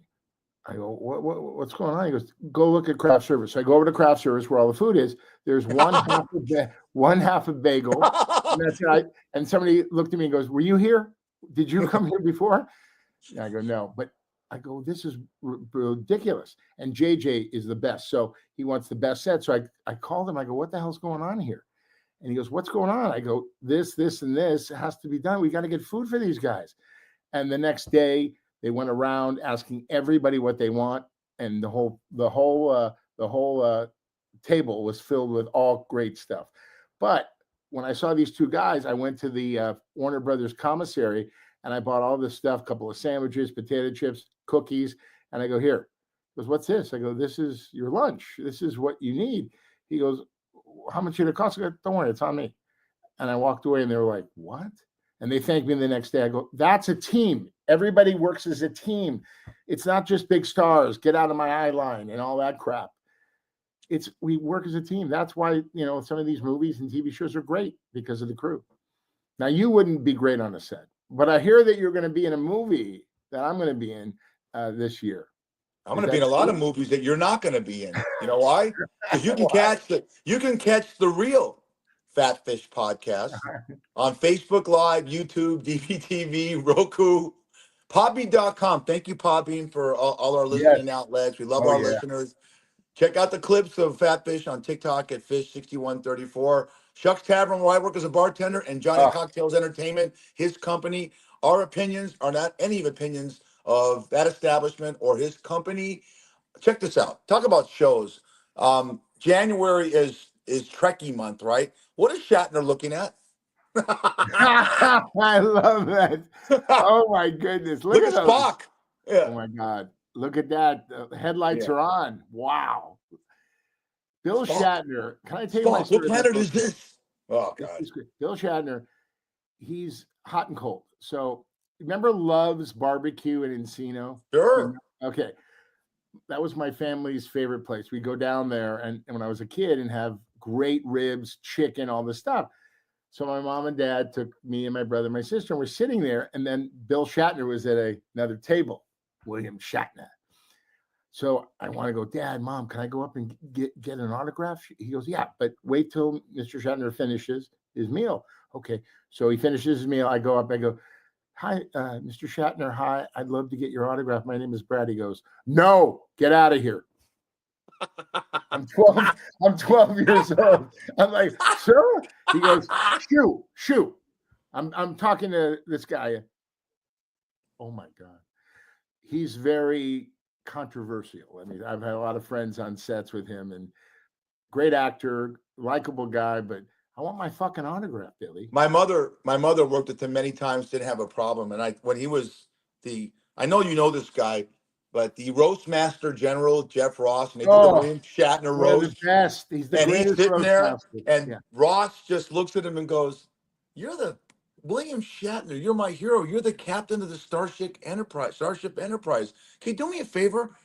I go, what's going on? He goes, "Go look at craft service." So I go over to craft service where all the food is. There's one half a bagel. And that's right. And somebody looked at me and goes, "Were you here? Did you come here before?" And I go, "No." But I go, "This is ridiculous." And JJ is the best. So he wants the best set. So I called him. I go, "What the hell's going on here?" And he goes, "What's going on?" I go, this, and this has to be done. We got to get food for these guys. And the next day they went around asking everybody what they want. And the whole table was filled with all great stuff. But when I saw these two guys, I went to the Warner Brothers commissary and I bought all this stuff, a couple of sandwiches, potato chips, cookies. And I go, "Here." He goes, "What's this?" I go, "This is your lunch. This is what you need." He goes, "How much did it cost?" I go, "Don't worry, it's on me." And I walked away and they were like, "What?" And they thanked me the next day. I go, "That's a team. Everybody works as a team. It's not just big stars, get out of my eye line and all that crap. We work as a team." That's why, some of these movies and TV shows are great, because of the crew. Now, you wouldn't be great on a set, but I hear that you're going to be in a movie that I'm going to be in this year. I'm going to be in a lot of movies that you're not going to be in. You know why? Because you can catch the real Fat Fish podcast on Facebook Live, YouTube, DVTV, Roku, Podbean.com. Thank you, Podbean, for all our listening outlets. We love our listeners. Check out the clips of Fat Fish on TikTok at Fish6134. Shucks Tavern, where I work as a bartender, and Johnny Cocktails Entertainment, his company. Our opinions are not any opinions of that establishment or his company. Check this out. Talk about shows. January is Trekkie month, right? What is Shatner looking at? I love that. Oh my goodness. Look at Spock. Yeah. Oh my God. Look at that. The headlights are on. Wow. Bill Shatner. Can I tell you my story? What planet is this? Oh God. Bill Shatner, he's hot and cold. So remember Love's Barbecue in Encino? Sure. Okay. That was my family's favorite place. We go down there and when I was a kid and have great ribs, chicken, all this stuff. So my mom and dad took me and my brother and my sister, and we're sitting there, and then Bill Shatner was at another table, William Shatner. So I want to go, "Dad, Mom, can I go up and get an autograph?" He goes, "Yeah, but wait till Mr. Shatner finishes his meal." Okay. So he finishes his meal. I go up, I go, "Hi, Mr. Shatner. Hi, I'd love to get your autograph. My name is Brad." He goes, "No, get out of here." I'm 12 years old. I'm like, "Sir?" He goes, Shoo. I'm talking to this guy. Oh my God. He's very controversial. I mean, I've had a lot of friends on sets with him, and great actor, likable guy, but I want my fucking autograph, Billy. My mother worked with him many times, didn't have a problem. And when he was I know you know this guy, but the roast master general, Jeff Ross, and they did the William Shatner roast. The best. He's the greatest. He's sitting there, and Ross just looks at him and goes, "You're the William Shatner. You're my hero. You're the captain of the Starship Enterprise. Can you do me a favor?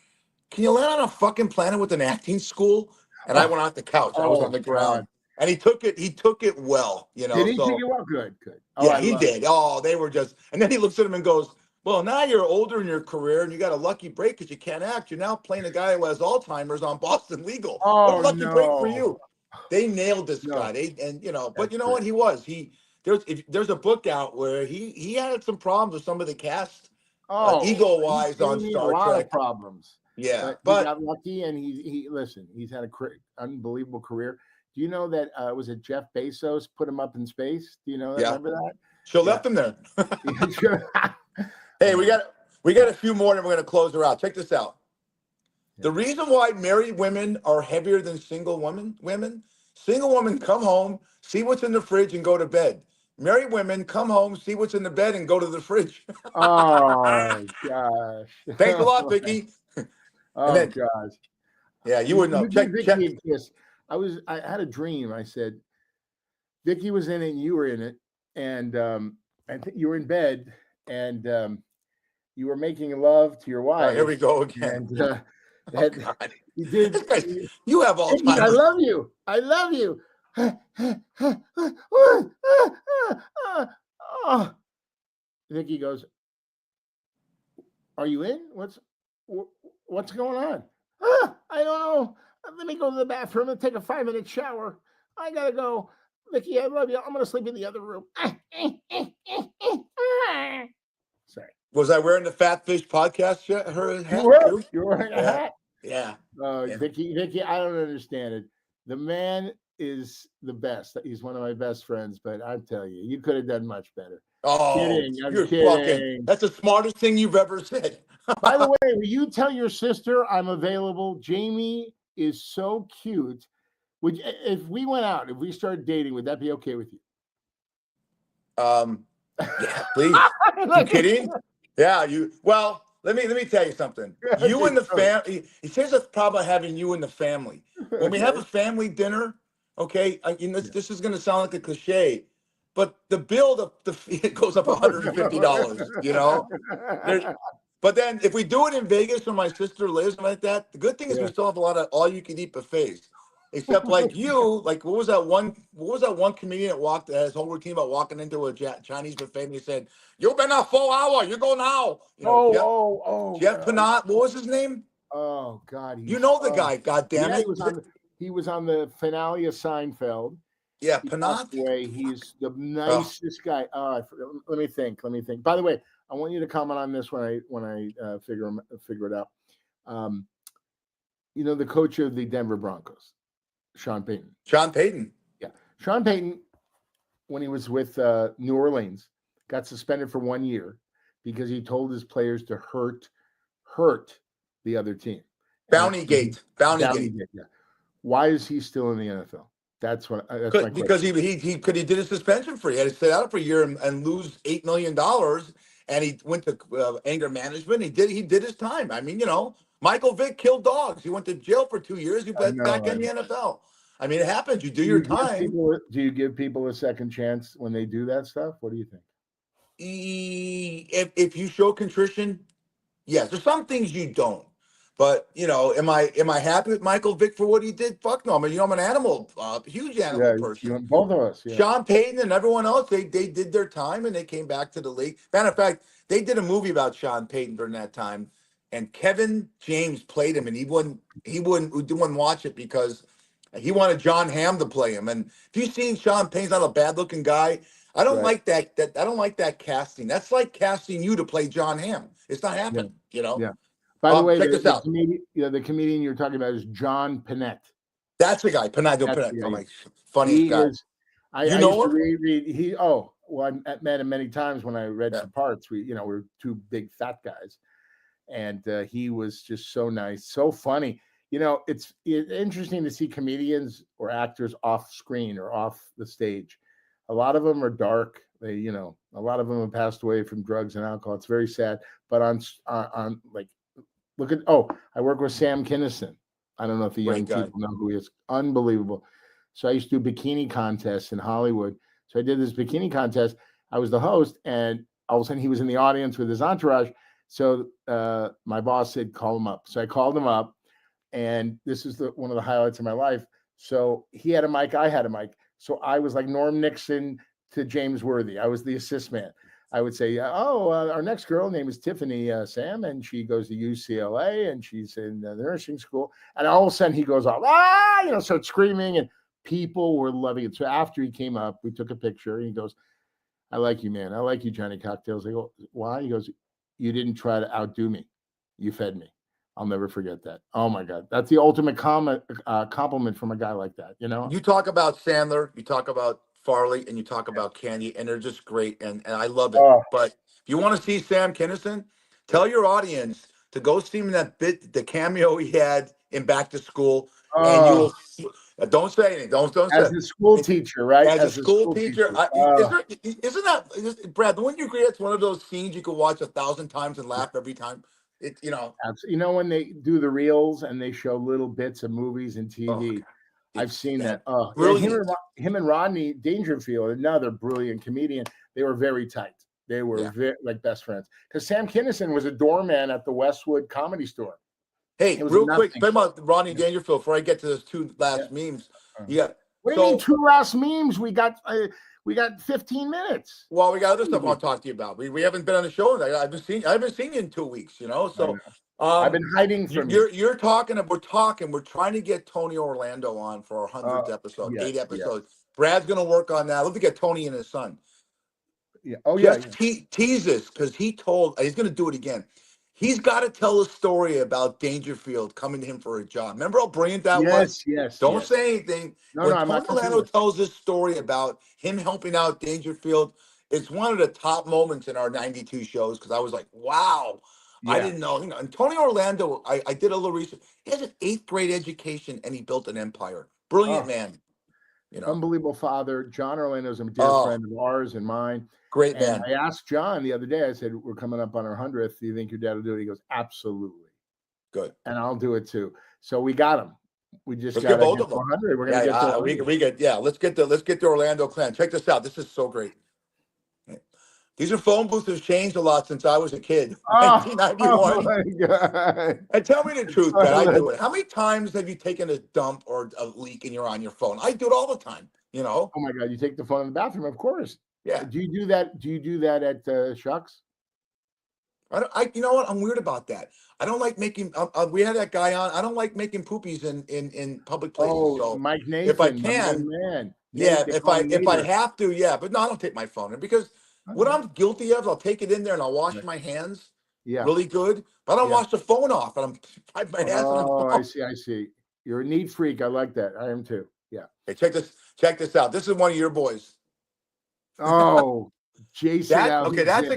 Can you land on a fucking planet with an acting school?" And I went off the couch. I was on the ground. And he took it well, you know. Did he So take it well? Good. Oh, yeah, I he love did. Oh, they were just, and then he looks at him and goes, "Well, now you're older in your career, and you got a lucky break because you can't act. You're now playing a guy who has Alzheimer's on Boston Legal. What a Oh lucky break for no, you." They nailed this no, guy. And but that's you know great. what? There's a book out where he had some problems with some of the cast, Oh, ego he wise gave on me a Star lot of Trek. problems, Yeah, but he but got lucky, and he listen. He's had a unbelievable career. Do you know that was it Jeff Bezos put him up in space? Do you know that? yeah, Remember that? she Yeah. left him there. Yeah, sure. Hey, we got a few more, and we're gonna close her out. Check this out. Yeah. The reason why married women are heavier than single women come home, see what's in the fridge, and go to bed. Married women come home, see what's in the bed, and go to the fridge. Oh gosh. Thanks a lot, Vicky. And Oh then, gosh. yeah, you would know. You give Check. Vicky a kiss. I had a dream. I said, Vicky was in it and you were in it. And I think you were in bed and you were making love to your All right, wife. here we go again. And Oh, God. you did. This guy, you have Vicky, I Alzheimer's. love you. I love you. Vicky goes, "Are you in? What's going on?" I don't know. Let me go to the bathroom and take a 5-minute shower. I gotta go. Vicky, I love you. I'm gonna sleep in the other room. Sorry. Was I wearing the Fat Fish podcast her hat? You were. Too? You're wearing a hat. Yeah. Yeah. Vicky, I don't understand it. The man is the best. He's one of my best friends, but I tell you, you could have done much better. Oh, I'm you're kidding. fucking. That's the smartest thing you've ever said. By the way, will you tell your sister I'm available? Jamie is so cute. If we went out, if we started dating, would that be okay with you? Yeah, please. You kidding? Yeah, well, let me tell you something. You and the family, here's the problem of having you and the family. When we have a family dinner, okay, this is gonna sound like a cliche, but the bill it goes up $150, you know? But then if we do it in Vegas where my sister lives and like that, the good thing is we still have a lot of all you can eat buffets. Except like what was that one comedian that had his whole routine about walking into a Chinese buffet and he said, "You've been a full hour, you go now." You know, Jeff Panat, what was his name? Oh God. You know the guy, God damn it. He was on the finale of Seinfeld. Yeah, He Panat. passed away. He's the nicest guy. Let me think. By the way, I want you to comment on this when I figure it out. The coach of the Denver Broncos, Sean Payton. Yeah. Sean Payton, when he was with New Orleans, got suspended for 1 year because he told his players to hurt the other team. Bountygate. Yeah. Why is he still in the NFL? That's my question. Because he did his suspension free. He had to sit out for a year and lose $8 million. And he went to anger management. He did his time. I mean, Michael Vick killed dogs. He went to jail for 2 years. He went back in the NFL. I mean, it happens. You do your time. Do you give people a second chance when they do that stuff? What do you think? If you show contrition, yes. There's some things you don't. But am I happy with Michael Vick for what he did? Fuck no. I mean, I'm an animal, huge animal person. Both of us. Yeah. Sean Payton and everyone else, they did their time and they came back to the league. Matter of fact, they did a movie about Sean Payton during that time, and Kevin James played him, and he wouldn't watch it because he wanted John Hamm to play him. And if you've seen Sean Payton's not a bad looking guy, I don't like that. I don't like that casting. That's like casting you to play John Hamm. It's not happening. Yeah. By the way, check this out. The comedian you're talking about is John Panette. That's the guy, Panette. Oh my, funniest guy. I used to read. I met him many times when I read some parts. We're two big fat guys, and he was just so nice, so funny. It's interesting to see comedians or actors off screen or off the stage. A lot of them are dark. A lot of them have passed away from drugs and alcohol. It's very sad. But on like. I work with Sam Kinison. I don't know if the young people know who he is. Unbelievable. So I used to do bikini contests in Hollywood. So I did this bikini contest. I was the host, and all of a sudden he was in the audience with his entourage. So my boss said, call him up. So I called him up, and this is one of the highlights of my life. So he had a mic, I had a mic. So I was like Norm Nixon to James Worthy. I was the assist man. I would say, our next girl name is Tiffany Sam, and she goes to UCLA, and she's in the nursing school. And all of a sudden he goes off, starts screaming, and people were loving it. So after he came up, we took a picture, and he goes, I like you, man. I like you, Johnny Cocktails. I go, why? He goes, you didn't try to outdo me. You fed me. I'll never forget that. Oh my God. That's the ultimate compliment from a guy like that. You talk about Sandler, you talk about Farley, and you talk about Candy, and they're just great. And I love it. Oh. But if you want to see Sam Kinison, tell your audience to go see him in the cameo he had in Back to School. And you will don't say anything. Don't as say. a school teacher, right? As a school teacher. Isn't that, Brad, wouldn't you agree it's one of those scenes you could watch 1,000 times and laugh every time? When they do the reels and they show little bits of movies and TV, I've seen that. Him and Rodney Dangerfield, another brilliant comedian, they were very tight. They were like best friends. Because Sam Kinison was a doorman at the Westwood Comedy Store. Hey, real quick, talk about Rodney Dangerfield before I get to those two last memes. Yeah. What do you mean two last memes? We got 15 minutes. Well, we got other stuff I'll talk to you about. We haven't been on the show. I haven't seen you in 2 weeks. So I've been hiding from you. We're trying to get Tony Orlando on for our 100th episode, 8 episodes. Yeah. Brad's going to work on that. I'd love to get Tony and his son. Yeah. Oh yeah. Tease this because he's going to do it again. He's got to tell a story about Dangerfield coming to him for a job. Remember how brilliant that was? Yes. Don't say anything. When Tony Orlando tells this story about him helping out Dangerfield, it's one of the top moments in our 92 shows because I was like, wow. Yeah. I didn't know. And Tony Orlando, I did a little research. He has an 8th grade education and he built an empire. Brilliant man. Unbelievable father. John Orlando's a dear friend of ours and mine. Great man. I asked John the other day, I said, we're coming up on our 100th. Do you think your dad will do it? He goes, absolutely. Good. And I'll do it too. So we got him. We just got both of them. 100. We're going to get to let's get the Orlando clan. Check this out. This is so great. These are phone booths that have changed a lot since I was a kid. 1991. Oh my God. And tell me the truth, man. I do it. How many times have you taken a dump or a leak and you're on your phone? I do it all the time. Oh my God. You take the phone in the bathroom, of course. Yeah. Do you do that? Do you do that at Shucks? You know what? I'm weird about that. I don't like making. We had that guy on. I don't like making poopies in public places. Oh, so Mike Nathan. If I can, man. Yeah. If I have to, yeah. But no, I don't take my phone in because what I'm guilty of, I'll take it in there and I'll wash my hands. Yeah. Really good. But I don't wash the phone off, and I'm my hands. Oh, I see. You're a neat freak. I like that. I am too. Yeah. Hey, check this out. This is one of your boys. Oh, Jason. That's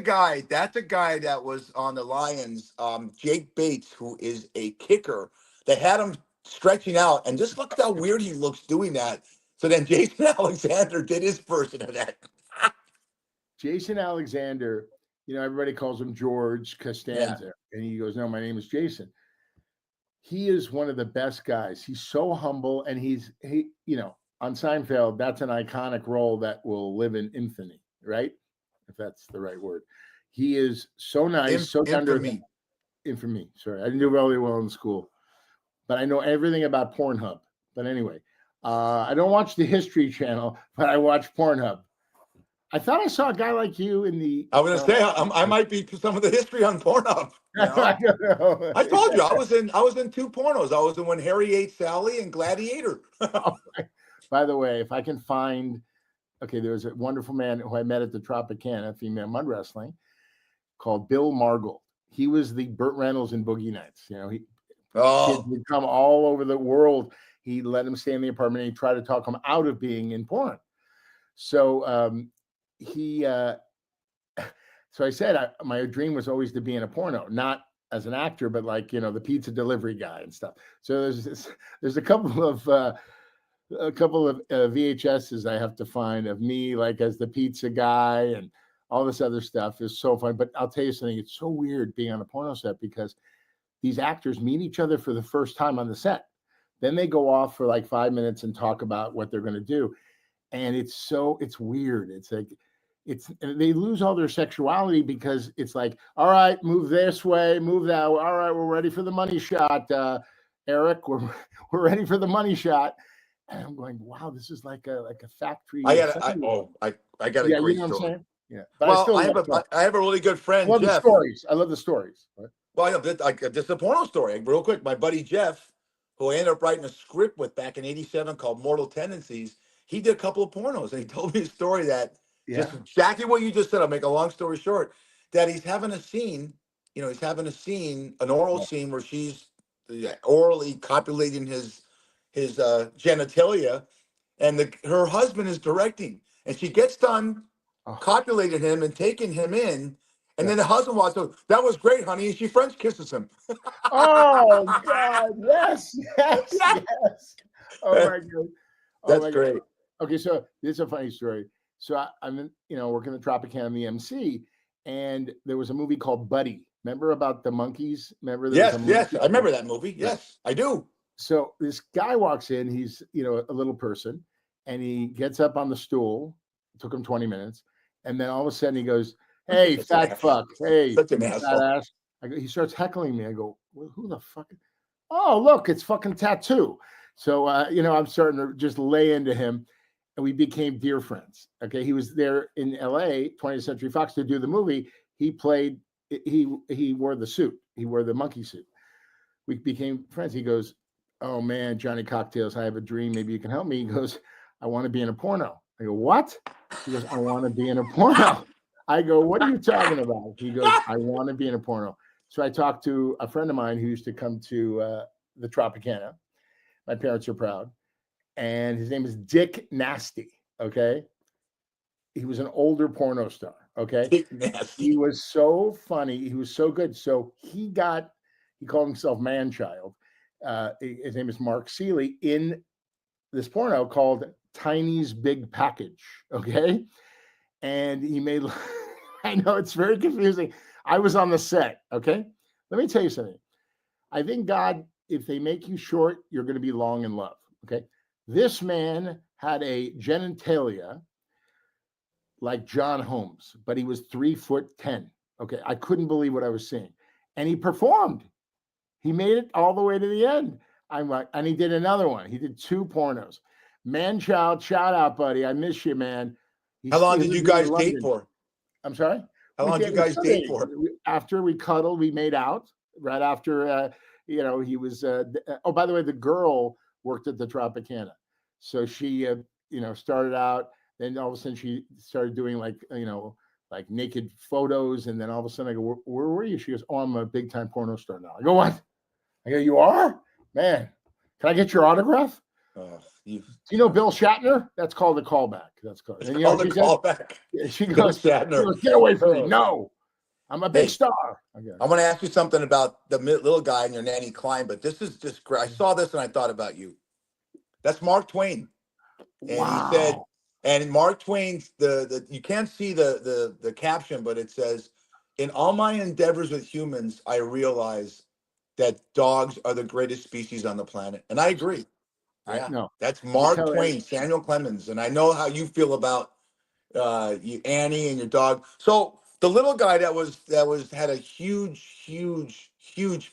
a guy that was on the Lions. Jake Bates, who is a kicker, they had him stretching out, and just look how weird he looks doing that. So then Jason Alexander did his version of that. Jason Alexander, everybody calls him George Costanza, and he goes, "No, my name is Jason." He is one of the best guys. He's so humble, and he on Seinfeld, that's an iconic role that will live in infamy, right? If that's the right word. He is so nice, so tender. Infamy. Sorry, I didn't do really well in school, but I know everything about Pornhub. But anyway, I don't watch the History Channel, but I watch Pornhub. I thought I saw a guy like you in the. I'm going to say I might be some of the history on Pornhub. I don't know. I told you I was in 2 pornos. I was in When Harry Ate Sally and Gladiator. By the way, if I can find, there was a wonderful man who I met at the Tropicana, female mud wrestling, called Bill Margold. He was the Burt Reynolds in Boogie Nights. Kids would come all over the world. He let him stay in the apartment and he tried to talk him out of being in porn. So so I said, my dream was always to be in a porno, not as an actor, but like, the pizza delivery guy and stuff. So there's a couple of VHSs I have to find of me, like as the pizza guy, and all this other stuff is so fun. But I'll tell you something, it's so weird being on a porno set because these actors meet each other for the first time on the set. Then they go off for like 5 minutes and talk about what they're going to do. And it's weird. It's like, they lose all their sexuality because it's like, all right, move this way, move that. All right, we're ready for the money shot. Eric, we're ready for the money shot. And I'm going, wow, this is like a factory. I got assembly. I got a Yeah, you great know what I'm story. saying? Yeah, but I Well, still I love have a really good I friend, love the Jeff. stories. I love the stories. Right? Well, yeah, this is a porno story. Real quick, my buddy Jeff, who I ended up writing a script with back in '87 called Mortal Tendencies, he did a couple of pornos, and he told me a story that Yeah. just exactly what you just said. I'll make a long story short. That he's having a scene, he's having a scene, an oral scene where she's orally copulating his genitalia, and her husband is directing, and she gets done Oh. copulating him and taking him in. And Yeah. then the husband walks up, that was great, honey. And she French kisses him. Oh God! Yes, yes, Yeah. yes. Oh my God! Oh That's my great. God! Okay, so this is a funny story. So I'm in, working at Tropicana, the MC, and there was a movie called Buddy. Remember about the monkeys? Remember there was a Yes, monkey? I remember that movie. Yes, I do. So this guy walks in. He's a little person, and he gets up on the stool. It took him 20 minutes, and then all of a sudden he goes, "Hey, Such an fat fuck! Hey, Such an fat asshole. ass!" He starts heckling me. I go, well, "Who the fuck?" Oh, look, it's fucking Tattoo. So I'm starting to just lay into him, and we became dear friends. Okay, he was there in L.A. 20th Century Fox to do the movie. He played. He wore the suit. He wore the monkey suit. We became friends. He goes, "Oh man, Johnny Cocktails, I have a dream. Maybe you can help me." He goes, "I want to be in a porno." I go, "What?" He goes, "I want to be in a porno." I go, "What are you talking about?" He goes, "I want to be in a porno." So I talked to a friend of mine who used to come to the Tropicana. My parents are proud. And his name is Dick Nasty. Okay. He was an older porno star. Okay. Dick Nasty. He was so funny. He was so good. So he called himself Man-Child. His name is Mark Seeley in this porno called Tiny's Big Package. Okay. And he made, I know it's very confusing. I was on the set. Okay. Let me tell you something. I think God, if they make you short, you're going to be long in love. Okay. This man had a genitalia like John Holmes, but he was 3'10". Okay. I couldn't believe what I was seeing. And he performed. He made it all the way to the end. I'm like, and he did another one. He did 2 pornos. Man-Child, shout out, buddy. I miss you, man. How long did you guys date for? I'm sorry? How long did you guys date for? After we cuddled, we made out. Right after, he was. Oh, by the way, the girl worked at the Tropicana, so she, started out. Then all of a sudden, she started doing like naked photos, and then all of a sudden, I go, "Where were you?" She goes, "Oh, I'm a big time porno star now." I go, "What?" I go, "You are, man. Can I get your autograph?" Do you know Bill Shatner? That's called a callback. That's called. It's called a callback. She Bill goes, Shatner. "Get away from me!" No, I'm a big star. I want to ask you something about the little guy and your Nanny Klein, but this is just great. I saw this and I thought about you. That's Mark Twain, and Wow. he said, and Mark Twain's the you can't see the caption, but it says, "In all my endeavors with humans, I realize that dogs are the greatest species on the planet," and I agree. Yeah, No, that's Mark Twain, Samuel Clemens, and I know how you feel about you, Annie, and your dog. So the little guy that had a huge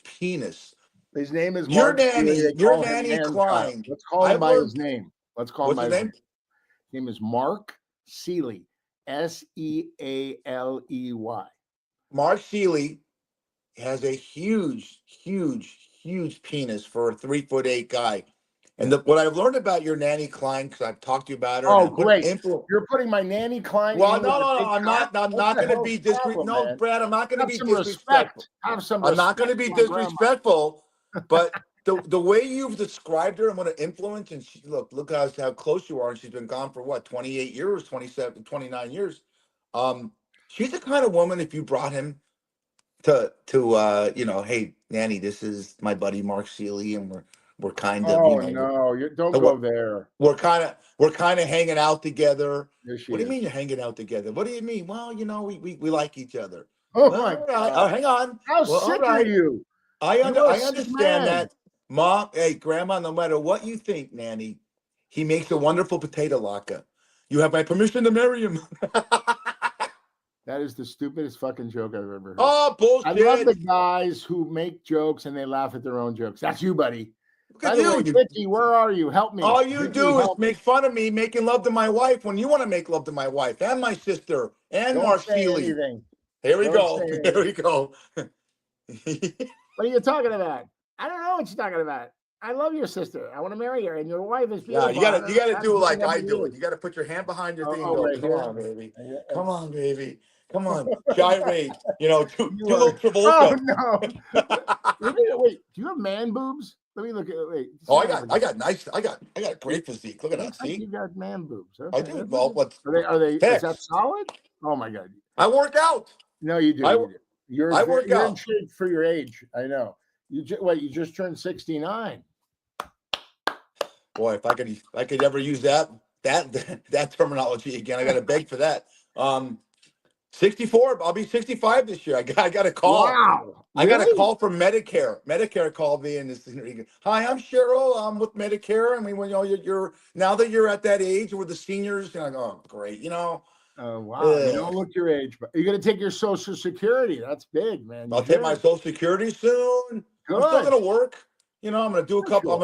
penis. his name is Your Mark Seeley. They Your call him Nanny Man-Child. Klein. Let's call him by his name. Let's call him What's by his name? His name is Mark Seeley. Sealey. Mark Seeley has a huge penis for a 3'8" guy. And what I've learned about your Nanny Klein, because I've talked to you about her. Oh, great! You're putting my Nanny Klein. Well, no. I'm not going to be disrespectful. No, Brad, I'm not going to be disrespectful. Have some I'm respect. not going to be disrespectful, but the way you've described her, I'm going to influence. And look how close you are. And she's been gone for what, 28 years, 27, 29 years. She's the kind of woman, if you brought him to hey, Nanny, this is my buddy Mark Seeley, and we're kind of, don't go there. We're kind of hanging out together. What do you mean you're hanging out together? What do you mean? Well, we like each other. Oh well, my God. Oh, hang on. How sick are you? I understand that. Mom, hey, Grandma, no matter what you think, Nanny, he makes a wonderful potato latke. You have my permission to marry him. That is the stupidest fucking joke I've ever heard. Oh, bullshit. I love the guys who make jokes and they laugh at their own jokes. That's you, buddy. Look By at the you. way, Vicky, where are you? Help me. All you Vicky, do is help me. make fun of me making love to my wife when you want to make love to my wife and my sister and Don't say Marceli. anything. Here we Don't say go. Here anything. we go. What are you talking about? I don't know what you're talking about. I love your sister. I want to marry her, and your wife is Yeah, beautiful. you gotta I'm do it like breaking up I with do it. you. You gotta put your hand behind your thing and Oh, go, right come here. on, baby. Yeah. Come on, baby. Come on. Gyrate. You know, do You little are. Oh Travolta. no. Wait. Do you have man boobs? Let me look at. Wait. Oh, Stand up again. I got great physique. Look at It that. looks like See? you got man boobs. I Okay. do. Well, what's Are they? Is that text? solid? Oh my god. I work out. No, you do. I You do. I work You're in out. shape for your age. I know. You just turned 69. Boy, if I could ever use that terminology again, I got to beg for that. 64. I'll be 65 this year. I got a call. Wow. I got a Really? call from Medicare. Medicare called me and this. Hi, I'm Cheryl. I'm with Medicare, and we know you're now that you're at that age with the seniors. And I go, oh, great. You know, Oh wow. You don't ugh. look your age, but you're gonna take your social security. That's big, man. You I'll take my should. Social Security soon. I'm still Good. gonna work. You know, I'm gonna do a For couple. sure.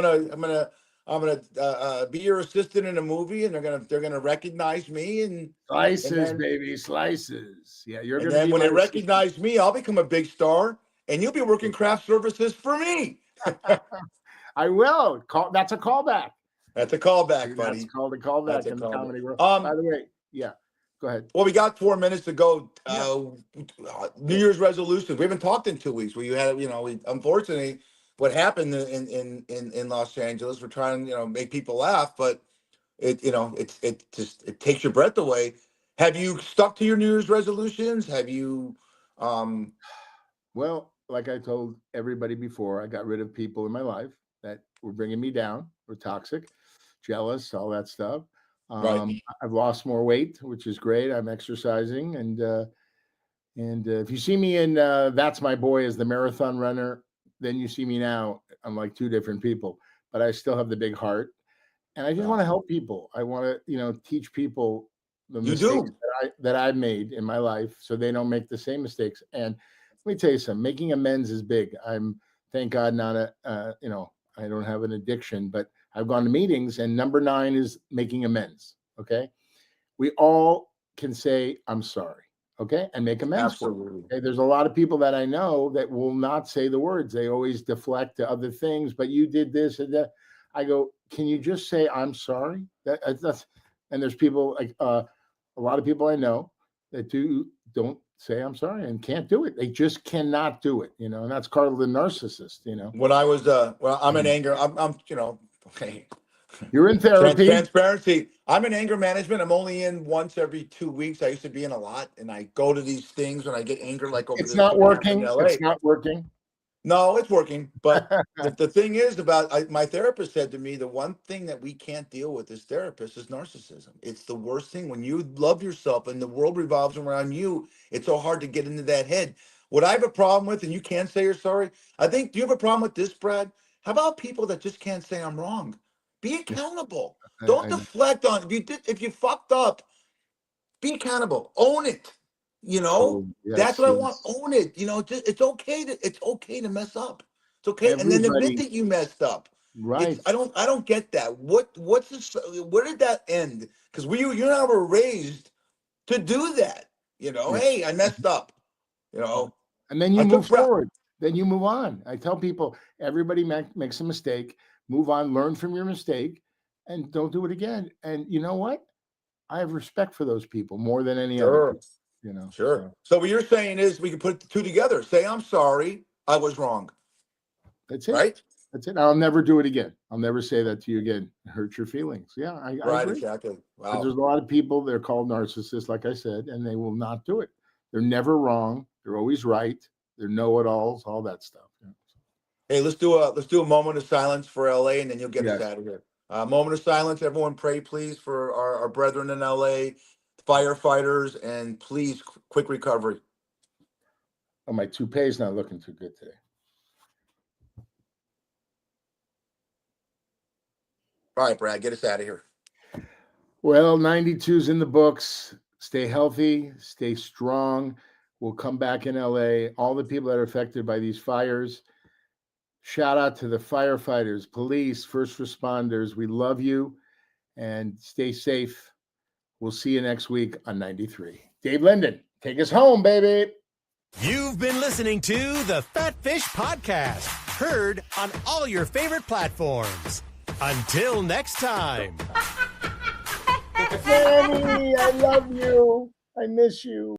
I'm gonna be your assistant in a movie, and they're gonna recognize me, and Slices, then baby, slices. Yeah, you're and gonna then be when my they assistant. recognize me, I'll become a big star, and you'll be working craft services for me. I will. That's a callback. That's a callback, That's buddy. called a That's callback a in the callback. comedy world. By the way, yeah. Go ahead. Well, we got 4 minutes to go. Yeah. New Year's resolutions. We haven't talked in 2 weeks. Where you had, unfortunately, what happened in Los Angeles. We're trying, make people laugh, but it takes your breath away. Have you stuck to your New Year's resolutions? Have you? Um, Well, like I told everybody before, I got rid of people in my life that were bringing me down, were toxic, jealous, all that stuff. right. I've lost more weight, which is great. I'm exercising, and if you see me in That's My Boy as the marathon runner, then you see me now. I'm like two different people, but I still have the big heart, and I just Yeah. want to help people. I want to, teach people the You mistakes do. that I've made in my life, so they don't make the same mistakes. And let me tell you something: making amends is big. I'm, thank God, not I don't have an addiction, but I've gone to meetings, and number 9 is making amends. Okay, we all can say I'm sorry, okay, and make amends for it. Absolutely. Okay? There's a lot of people that I know that will not say the words. They always deflect to other things. But you did this and that. I go, can you just say I'm sorry? That's and there's people like a lot of people I know that don't say I'm sorry and can't do it. They just cannot do it, and that's called the narcissist. When I was, I'm in anger. Okay. You're in therapy. Transparency. I'm in anger management. I'm only in once every 2 weeks. I used to be in a lot, and I go to these things when I get anger, like over It's this not thing that happened working. in LA. It's not working. No, it's working. But the thing is my therapist said to me, the one thing that we can't deal with as therapists is narcissism. It's the worst thing. When you love yourself and the world revolves around you, it's so hard to get into that head. What I have a problem with, and you can't say you're sorry, I think, do you have a problem with this, Brad? How about people that just can't say I'm wrong? Be accountable. Don't I know. deflect on if you fucked up, be accountable. Own it. Oh, That's yes, what I want. yes. Own it. It's okay to mess up. It's okay. And then admit Everybody, that you messed up. right. I don't get that. What's this? Where did that end? Because you and I were raised to do that. Yeah. Hey, I messed up. And then you I move took forward. Then you move on. I tell people, everybody makes a mistake. Move on, learn from your mistake, and don't do it again. And you know what? I have respect for those people more than any other Sure. people. Sure. So what you're saying is we can put the two together. Say, I'm sorry, I was wrong. That's it. Right? That's it. I'll never do it again. I'll never say that to you again. Hurt your feelings. Yeah, I Right, agree. exactly. But Wow. there's a lot of people, they're called narcissists, like I said, and they will not do it. They're never wrong. They're always right. They're know-it-alls, all that stuff. Hey, let's do a moment of silence for LA, and then you'll get us Yes. out of here. Moment of silence. Everyone, pray please for our brethren in LA, firefighters, and please quick recovery. Oh, my toupee's not looking too good today. All right, Brad, get us out of here. Well, 92's in the books. Stay healthy, stay strong. We'll come back in LA. All the people that are affected by these fires, Shout out to the firefighters, police, first responders. We love you and stay safe. We'll see you next week on 93. Dave Linden, take us home, baby. You've been listening to the Fat Fish Podcast, heard on all your favorite platforms. Until next time. Danny, I love you. I miss you.